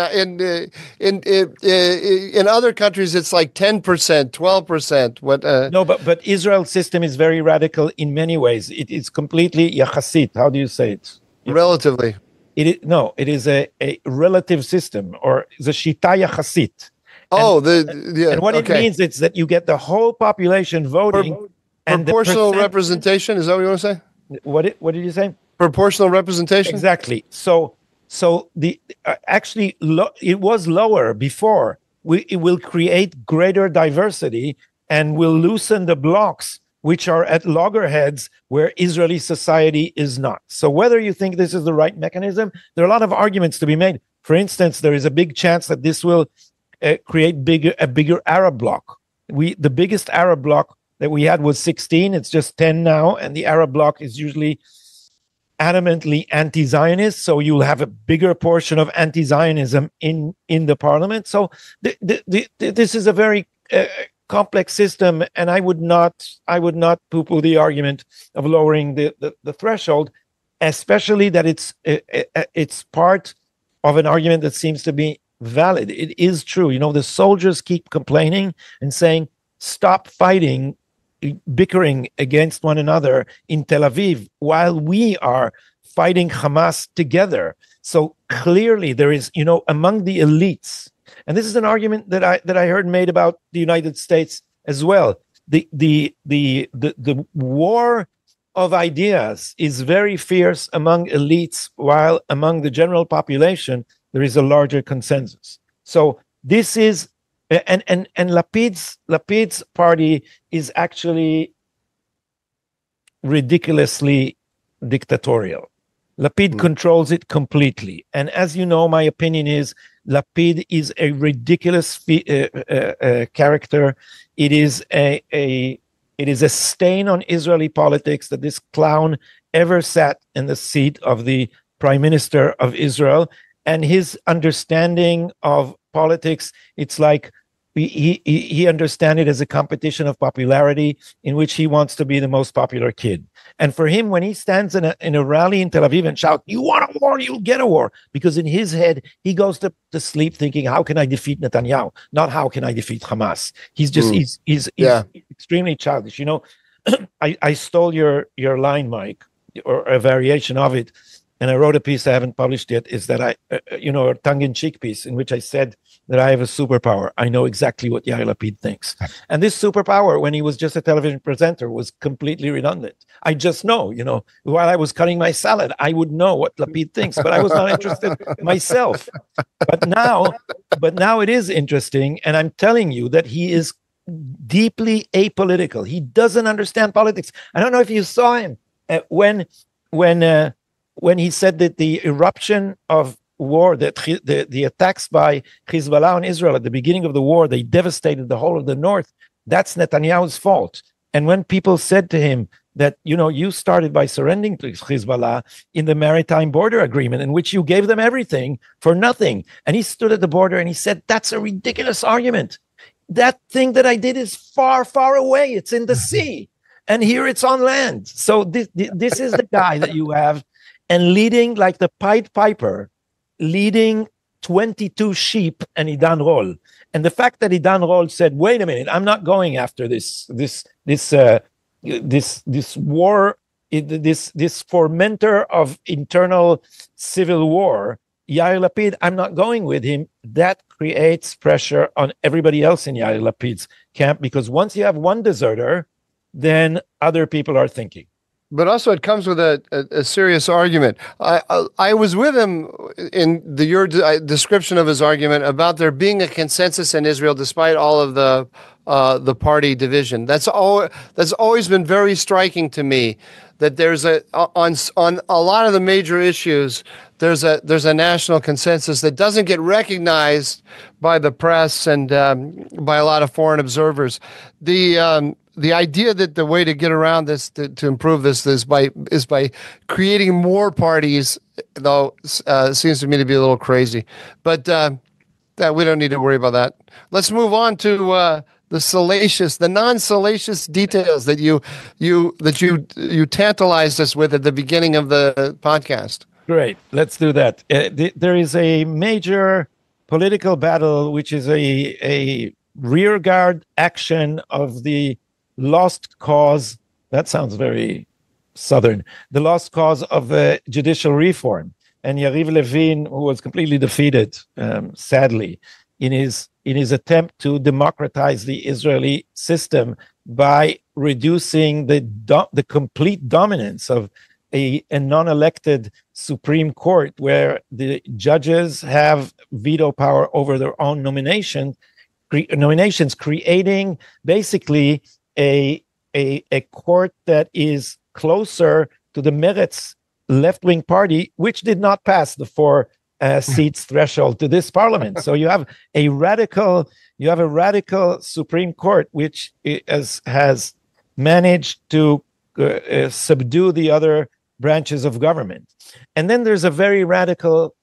in other countries, it's like 10%, 12%. No, but Israel's system is very radical in many ways. It is completely yachasit. How do you say it? Relatively. It is a relative system, or the shita yachasit. And what it means is that you get the whole population voting. Proportional representation, is that what you want to say? What did you say? Proportional representation? Exactly. So the actually it was lower before. It will create greater diversity and will loosen the blocks which are at loggerheads where Israeli society is not. So whether you think this is the right mechanism, there are a lot of arguments to be made. For instance, there is a big chance that this will create a bigger Arab bloc. The biggest Arab bloc that we had was 16. It's just 10 now, and the Arab bloc is usually adamantly anti-Zionist. So you'll have a bigger portion of anti-Zionism in the parliament. So this is a very complex system, and I would not poo-poo the argument of lowering the threshold, especially that it's part of an argument that seems to be valid. It is true. The soldiers keep complaining and saying, stop fighting bickering against one another in Tel Aviv while we are fighting Hamas together. So clearly there is, among the elites, and this is an argument that I heard made about the United States as well. The war of ideas is very fierce among elites, while among the general population there is a larger consensus. So this is, and Lapid's party is actually ridiculously dictatorial. Lapid controls it completely, and as you know, my opinion is Lapid is a ridiculous character. It is a stain on Israeli politics that this clown ever sat in the seat of the Prime Minister of Israel, and his understanding of politics, it's like he understands it as a competition of popularity in which he wants to be the most popular kid. And for him, when he stands in a rally in Tel Aviv and shouts, "You want a war, you'll get a war," because in his head, he goes to sleep thinking, how can I defeat Netanyahu? Not how can I defeat Hamas? He's just, he's extremely childish. I stole your line, Mike, or a variation of it. And I wrote a piece I haven't published yet, is that a tongue-in-cheek piece in which I said that I have a superpower. I know exactly what Yair Lapid thinks. And this superpower, when he was just a television presenter, was completely redundant. I just know, while I was cutting my salad, I would know what Lapid thinks, but I was not interested myself. But now it is interesting, and I'm telling you that he is deeply apolitical. He doesn't understand politics. I don't know if you saw him when he said that the eruption of war, that the attacks by Hezbollah on Israel at the beginning of the war, they devastated the whole of the north. That's Netanyahu's fault. And when people said to him that, you started by surrendering to Hezbollah in the maritime border agreement, in which you gave them everything for nothing. And he stood at the border and he said, that's a ridiculous argument. That thing that I did is far, far away. It's in the sea. And here it's on land. So this is the guy that you have, and leading like the Pied Piper, leading 22 sheep and Idan Rol. And the fact that Idan Rol said, wait a minute, I'm not going after this war, this fomenter of internal civil war, Yair Lapid, I'm not going with him. That creates pressure on everybody else in Yair Lapid's camp, because once you have one deserter, then other people are thinking. But also, it comes with a serious argument. I was with him in your description of his argument about there being a consensus in Israel despite all of the party division. That's always been very striking to me, that there's on a lot of the major issues, there's a national consensus that doesn't get recognized by the press and by a lot of foreign observers. The idea that the way to get around this, to improve this, is by creating more parties, though, seems to me to be a little crazy. But we don't need to worry about that. Let's move on to the non-salacious details that you tantalized us with at the beginning of the podcast. Great, let's do that. There is a major political battle, which is a rearguard action of the lost cause. That sounds very Southern. The lost cause of judicial reform. And Yariv Levin, who was completely defeated, sadly, in his attempt to democratize the Israeli system by reducing the complete dominance of a non-elected Supreme Court, where the judges have veto power over their own nominations, creating basically a court that is closer to the Meretz left-wing party, which did not pass the 4 seats threshold to this parliament. So you have a radical Supreme Court which has managed to subdue the other branches of government. And then there's a very radical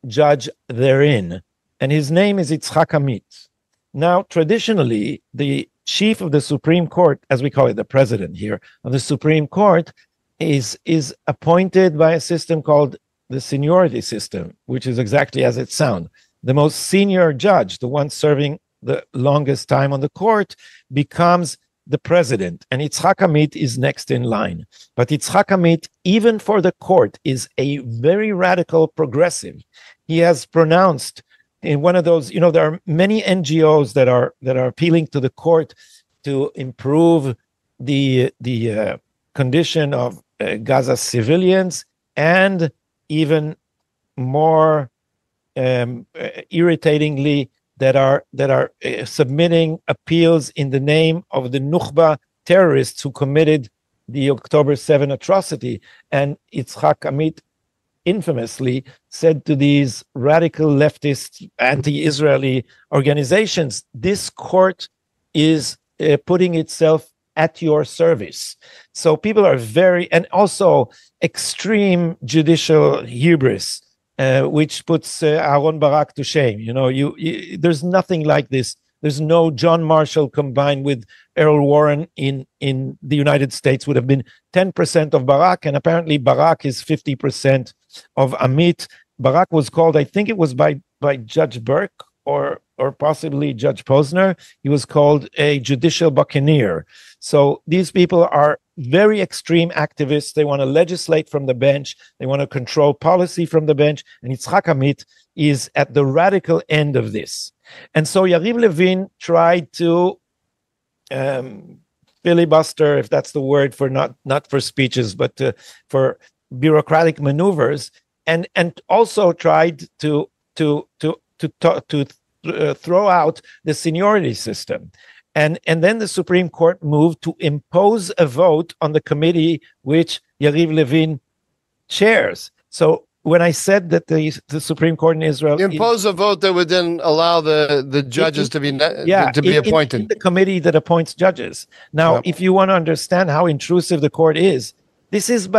judge therein, and his name is Yitzhak Amit. Now, traditionally, the chief of the Supreme Court, as we call it, the president here of the Supreme Court, is appointed by a system called the seniority system, which is exactly as it sounds. The most senior judge, the one serving the longest time on the court, becomes the president, and Yitzhak Amit is next in line. But Yitzhak Amit, even for the court, is a very radical progressive. He has pronounced in one of those, there are many NGOs that are appealing to the court to improve the condition of Gaza civilians, and even more irritatingly, that are submitting appeals in the name of the Nukhba terrorists who committed the October 7 atrocity. And Yitzhak Amit infamously said to these radical leftist anti-Israeli organizations, this court is putting itself at your service. So people are and also extreme judicial hubris, which puts Aaron Barak to shame. There's nothing like this. There's no John Marshall combined with Errol Warren in the United States would have been 10% of Barak, and apparently Barak is 50% of Amit. Barak was called, I think it was by Judge Burke or possibly Judge Posner, he was called a judicial buccaneer. So these people are very extreme activists. They want to legislate from the bench. They want to control policy from the bench. And Yitzhak Amit is at the radical end of this. And so Yariv Levin tried to filibuster, if that's the word, for not for speeches, but for bureaucratic maneuvers, and also tried to throw out the seniority system. And then the Supreme Court moved to impose a vote on the committee which Yariv Levin chairs. So when I said that the Supreme Court in Israel impose a vote that would then allow the judges to be appointed, in the committee that appoints judges. Now, if you want to understand how intrusive the court is, this is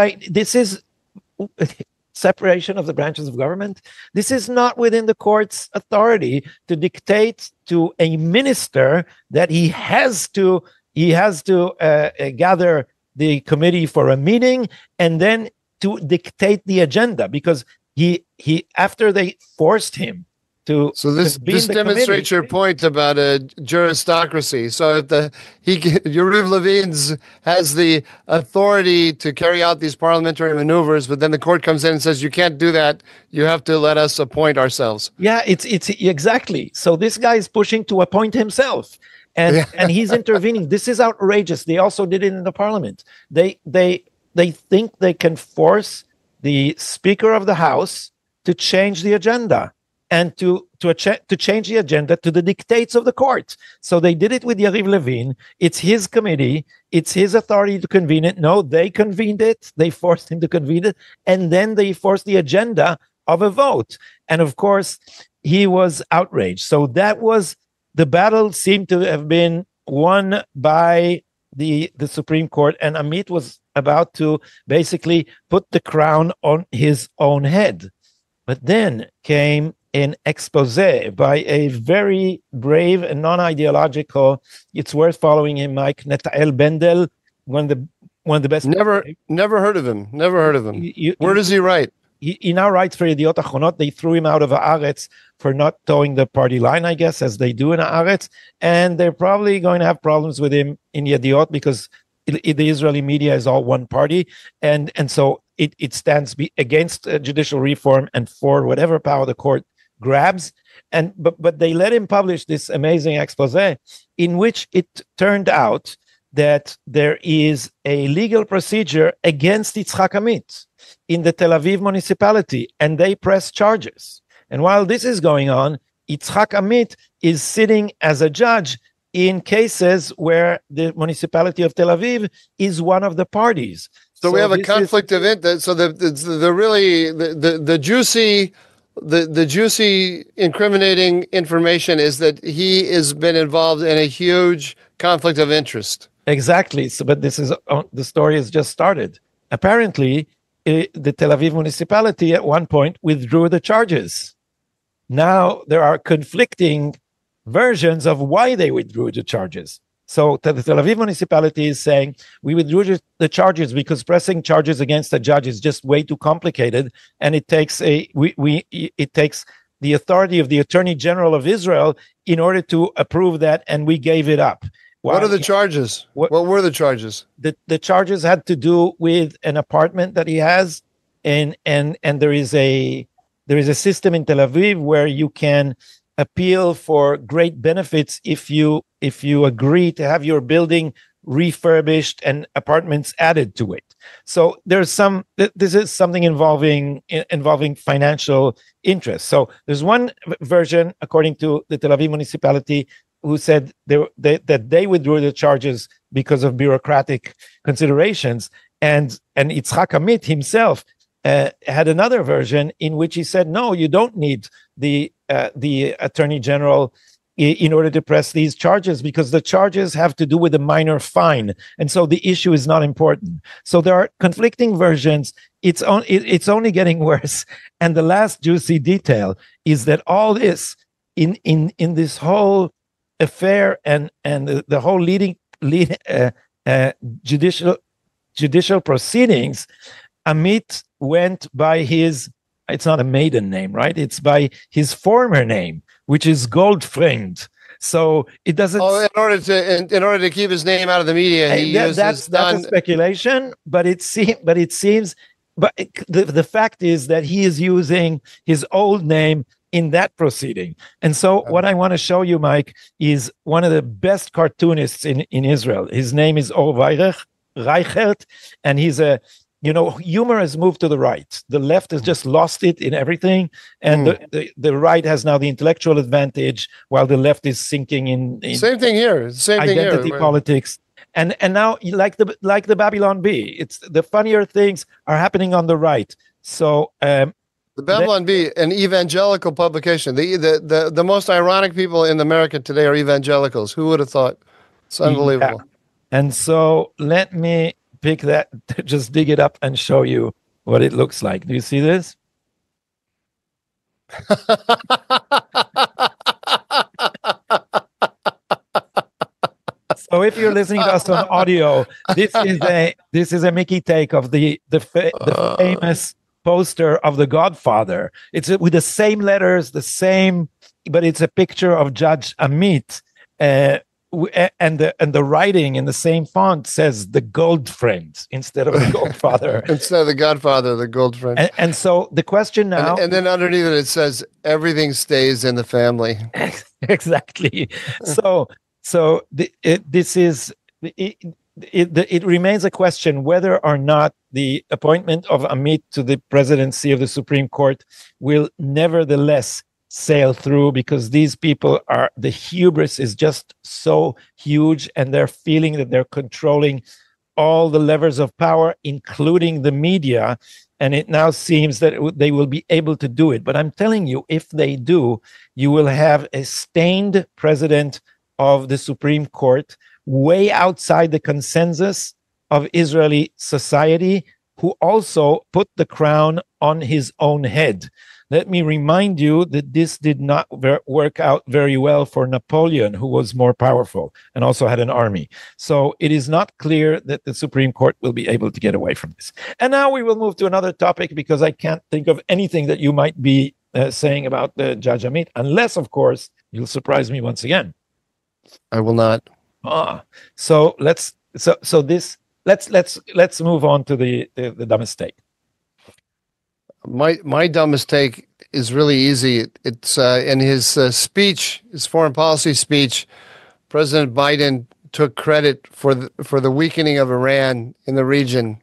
separation of the branches of government. This is not within the court's authority to dictate to a minister that he has to gather the committee for a meeting and then to dictate the agenda, because he after they forced him to. So this demonstrates your point about a juristocracy. So if Yariv Levin has the authority to carry out these parliamentary maneuvers, but then the court comes in and says, you can't do that. You have to let us appoint ourselves. Yeah, it's exactly. So this guy is pushing to appoint himself, and he's intervening. This is outrageous. They also did it in the parliament. They think they can force the Speaker of the House to change the agenda, and to change the agenda to the dictates of the court. So they did it with Yariv Levin. It's his committee. It's his authority to convene it. No, they convened it. They forced him to convene it. And then they forced the agenda of a vote. And of course, he was outraged. So the battle seemed to have been won by the Supreme Court. And Amit was about to basically put the crown on his own head. But then came an expose by a very brave and non-ideological, it's worth following him, Mike, Netael Bendel, one of the best. Never heard of him. Where does he write? He now writes for Yediot Achronot. They threw him out of Haaretz for not towing the party line, I guess, as they do in Haaretz. And they're probably going to have problems with him in Yediot because the Israeli media is all one party. And so it stands against judicial reform and for whatever power the court grabs. But they let him publish this amazing expose in which it turned out that there is a legal procedure against Yitzhak Amit in the Tel Aviv municipality, and they press charges. And while this is going on, Yitzhak Amit is sitting as a judge in cases where the municipality of Tel Aviv is one of the parties. So we have a conflict of interest. So the juicy incriminating information is that he has been involved in a huge conflict of interest. Exactly. So, but the story has just started. Apparently, the Tel Aviv municipality at one point withdrew the charges. Now there are conflicting versions of why they withdrew the charges. So the Tel Aviv municipality is saying we withdrew the charges because pressing charges against a judge is just way too complicated, and it takes it takes the authority of the Attorney General of Israel in order to approve that, and we gave it up. What are the charges? What were the charges? The charges had to do with an apartment that he has, and there is a system in Tel Aviv where you can appeal for great benefits if you agree to have your building refurbished and apartments added to it. So this is something involving financial interest. So there's one version, according to the Tel Aviv municipality, who said that they withdrew the charges because of bureaucratic considerations, and Yitzhak Amit himself had another version in which he said, no, you don't need the attorney general in order to press these charges, because the charges have to do with a minor fine, and so the issue is not important. So there are conflicting versions. It's only getting worse. And the last juicy detail is that all this in this whole affair and the whole judicial proceedings, Amit went by his, it's not a maiden name, right? It's by his former name, which is Goldfriend. So it doesn't. Oh, in order to keep his name out of the media, he uses that's a speculation. But the fact is that he is using his old name in that proceeding. And so what I want to show you, Mike, is one of the best cartoonists in Israel. His name is Or Reichert, and he's humor has moved to the right. The left has just lost it in everything, and the right has now the intellectual advantage, while the left is sinking in same thing here. Identity politics. And now, like the Babylon Bee, it's the funnier things are happening on the right. So the Babylon Bee, an evangelical publication. The most ironic people in America today are evangelicals. Who would have thought? It's unbelievable. Yeah. And so let me pick that, just dig it up and show you what it looks like. Do you see this? So if you're listening to us on audio, this is a Mickey take of the famous poster of The Godfather. It's with the same letters, but it's a picture of Judge Amit, and the writing in the same font says The Goldfriend instead of The Godfather. Instead of The Godfather, The Goldfriend. And so the question now, and then underneath it says everything stays in the family. Exactly. It remains a question whether or not the appointment of Amit to the presidency of the Supreme Court will nevertheless sail through, because these people the hubris is just so huge, and they're feeling that they're controlling all the levers of power, including the media, and it now seems that they will be able to do it. But I'm telling you, if they do, you will have a stained president of the Supreme Court, way outside the consensus of Israeli society, who also put the crown on his own head. Let me remind you that this did not work out very well for Napoleon, who was more powerful and also had an army. So it is not clear that the Supreme Court will be able to get away from this. And now we will move to another topic, because I can't think of anything that you might be saying about the Judge Amit, unless, of course, you'll surprise me once again. I will not. So let's move on to the dumb mistake. My dumb mistake is really easy. It's in his speech, his foreign policy speech. President Biden took credit for the weakening of Iran in the region,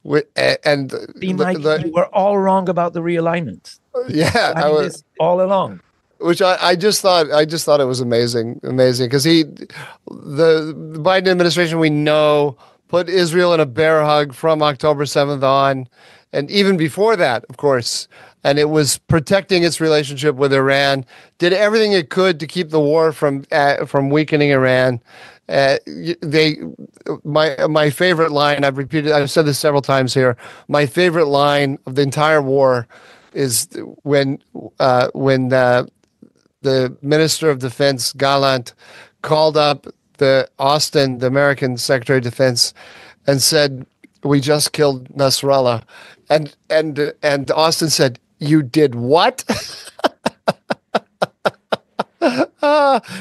and you were all wrong about the realignment. Yeah, I was all along. Which I just thought it was amazing, because the Biden administration, we know, put Israel in a bear hug from October 7th on. And even before that, of course, and it was protecting its relationship with Iran, did everything it could to keep the war from weakening Iran. My favorite line, I've said this several times here, my favorite line of the entire war is when the Minister of Defense, Gallant, called up Austin, the American Secretary of Defense, and said, "We just killed Nasrallah." And Austin said, "You did what?"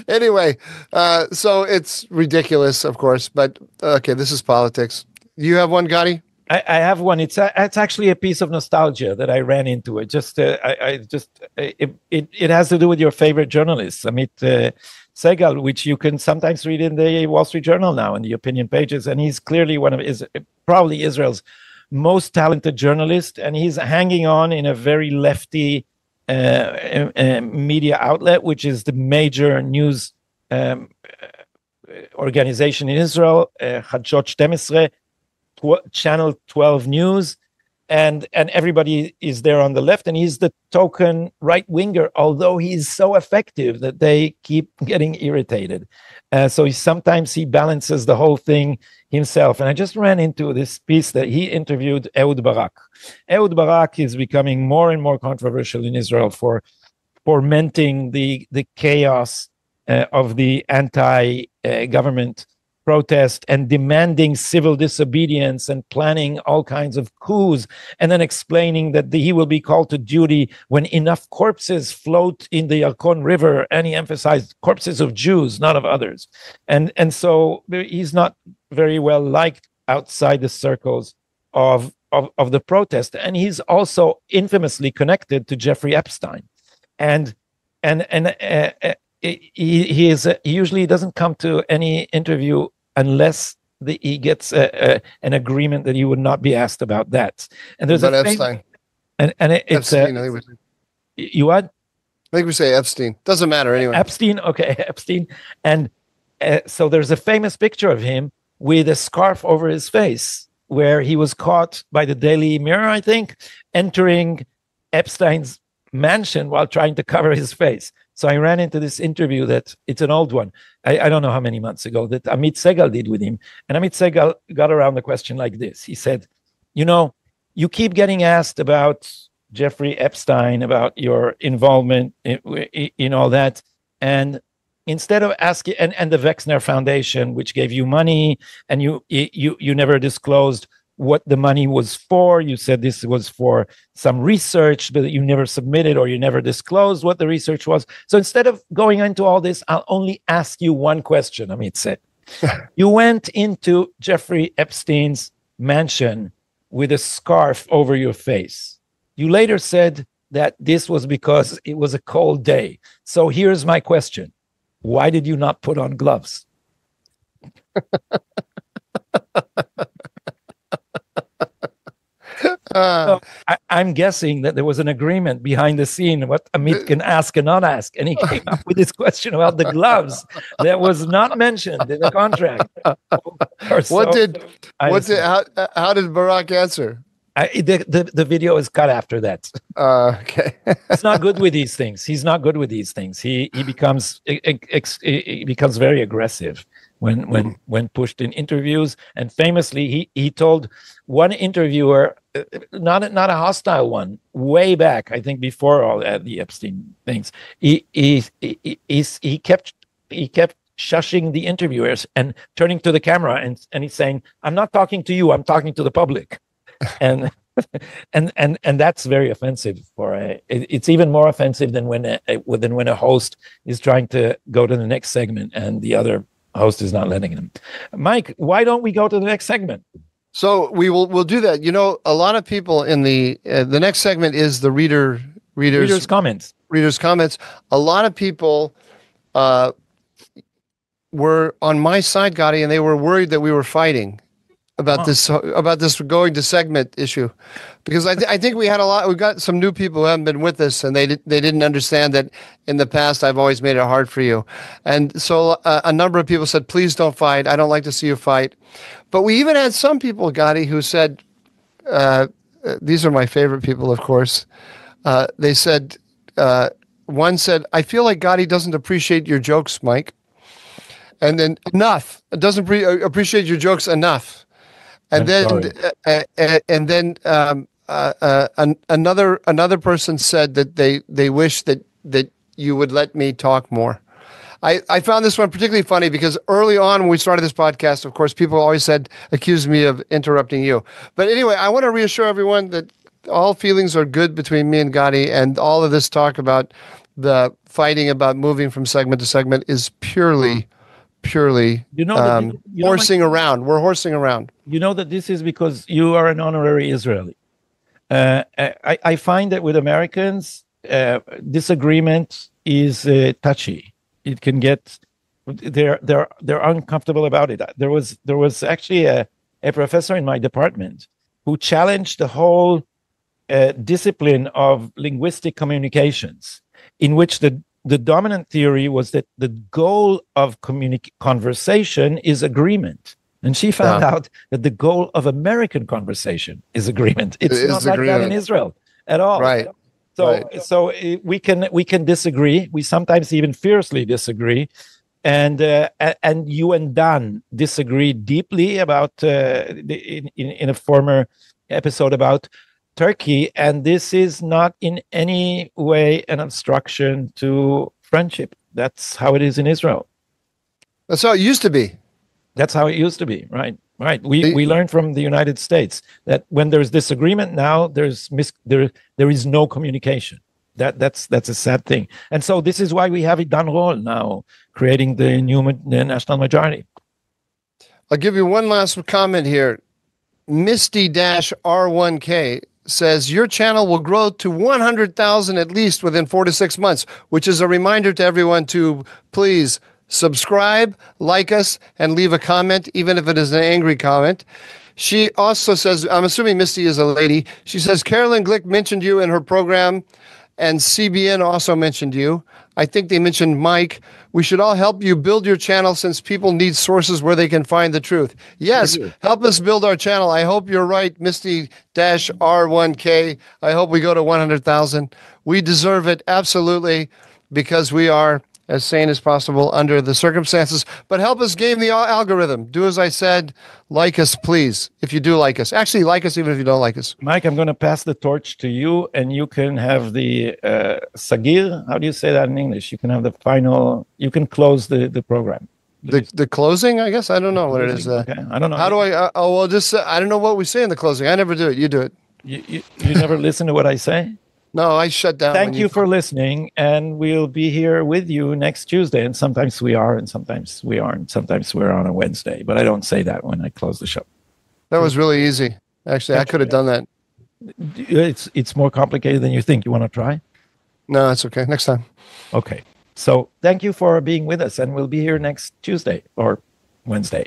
Anyway, so it's ridiculous, of course, but okay, this is politics. You have one, Gotti? I have one. It's actually a piece of nostalgia that I ran into. It has to do with your favorite journalist, Amit Segal, which you can sometimes read in the Wall Street Journal now in the opinion pages, and he's clearly probably Israel's most talented journalist, and he's hanging on in a very lefty media outlet, which is the major news organization in Israel, Hadshot 12, Channel 12 News, and everybody is there on the left, and he's the token right winger, although he's so effective that they keep getting irritated. So sometimes he balances the whole thing himself. And I just ran into this piece that he interviewed Ehud Barak. Ehud Barak is becoming more and more controversial in Israel for fomenting the chaos of the anti-government protest and demanding civil disobedience and planning all kinds of coups, and then explaining that he will be called to duty when enough corpses float in the Yarkon River, and he emphasized corpses of Jews, not of others. And so he's not very well liked outside the circles of the protest, and he's also infamously connected to Jeffrey Epstein. And he usually doesn't come to any interview unless he gets an agreement that he would not be asked about that. And there's Epstein. It's Epstein, you what? I think we say Epstein. Doesn't matter anyway. Epstein, okay, Epstein. And so there's a famous picture of him with a scarf over his face, where he was caught by the Daily Mirror, I think, entering Epstein's mansion while trying to cover his face. So I ran into this interview that it's an old one. I don't know how many months ago that Amit Segal did with him. And Amit Segal got around the question like this. He said, you keep getting asked about Jeffrey Epstein, about your involvement in all that. And instead of asking, and the Wexner Foundation, which gave you money, and you never disclosed what the money was for. You said this was for some research, but you never submitted or you never disclosed what the research was. So instead of going into all this, I'll only ask you one question, Amit said. You went into Jeffrey Epstein's mansion with a scarf over your face. You later said that this was because it was a cold day. So here's my question. Why did you not put on gloves? So I'm guessing that there was an agreement behind the scene what Amit can ask and not ask, and he came up with this question about the gloves that was not mentioned in the contract. How did Barak answer? The video is cut after that. Okay. He's not good with these things. He's not good with these things. He becomes very aggressive when pushed in interviews. And famously, he told one interviewer, not a hostile one, way back, I think before all the Epstein things, he kept shushing the interviewers and turning to the camera and he's saying, "I'm not talking to you. I'm talking to the public." and that's very offensive it's even more offensive than when a host is trying to go to the next segment and the other host is not letting him. Mike, why don't we go to the next segment? So we'll do that. A lot of people in the next segment is the readers comments. Readers comments. A lot of people were on my side, Gotti, and they were worried that we were fighting about this going to segment issue, because I think we got some new people who haven't been with us, and they didn't understand that in the past I've always made it hard for you, and so a number of people said, please don't fight. I don't like to see you fight. But we even had some people, Gotti, who said, these are my favorite people, of course. They said, one said, I feel like Gotti doesn't appreciate your jokes, Mike, and then doesn't appreciate your jokes enough. And then another person said that they wish that you would let me talk more. I found this one particularly funny because early on when we started this podcast, of course, people always accused me of interrupting you. But anyway, I want to reassure everyone that all feelings are good between me and Gotti, and all of this talk about the fighting about moving from segment to segment is purely horsing around. We're horsing around. You know that this is because you are an honorary Israeli. I find that with Americans, disagreement is touchy. It can get they're uncomfortable about it. There was actually a professor in my department who challenged the whole discipline of linguistic communications, in which the dominant theory was that the goal of conversation is agreement. And she found out that the goal of American conversation is agreement. It's not like that in Israel at all. Right. So we can disagree. We sometimes even fiercely disagree. And you and Dan disagreed deeply about in a former episode about Turkey, and this is not in any way an obstruction to friendship. That's how it is in Israel. That's how it used to be. That's how it used to be, right? Right. We learned from the United States that when there's disagreement now, there is no communication. That's a sad thing. And so this is why we have Idan Rol now creating the new national majority. I'll give you one last comment here. Misty-R1K says your channel will grow to 100,000 at least within 4 to 6 months, which is a reminder to everyone to please subscribe, like us, and leave a comment, even if it is an angry comment. She also says, I'm assuming Misty is a lady, she says, Carolyn Glick mentioned you in her program, and CBN also mentioned you. I think they mentioned Mike. We should all help you build your channel since people need sources where they can find the truth. Yes, help us build our channel. I hope you're right, Misty-R1K. I hope we go to 100,000. We deserve it, absolutely, because we are as sane as possible under the circumstances. But help us game the algorithm. Do as I said. Like us, please, if you do like us. Actually, like us even if you don't like us. Mike, I'm going to pass the torch to you, and you can have the sagir. How do you say that in English? You can have the final. You can close the program. The closing, I guess. I don't know what it is. Okay. I don't know. How do I? Well, just I don't know what we say in the closing. I never do it. You do it. You never listen to what I say? No, I shut down. Thank you for listening, and we'll be here with you next Tuesday. And sometimes we are, and sometimes we aren't. Sometimes we're on a Wednesday, but I don't say that when I close the show. That was really easy. Actually, I could have done that. It's more complicated than you think. You want to try? No, it's okay. Next time. Okay. So thank you for being with us, and we'll be here next Tuesday or Wednesday.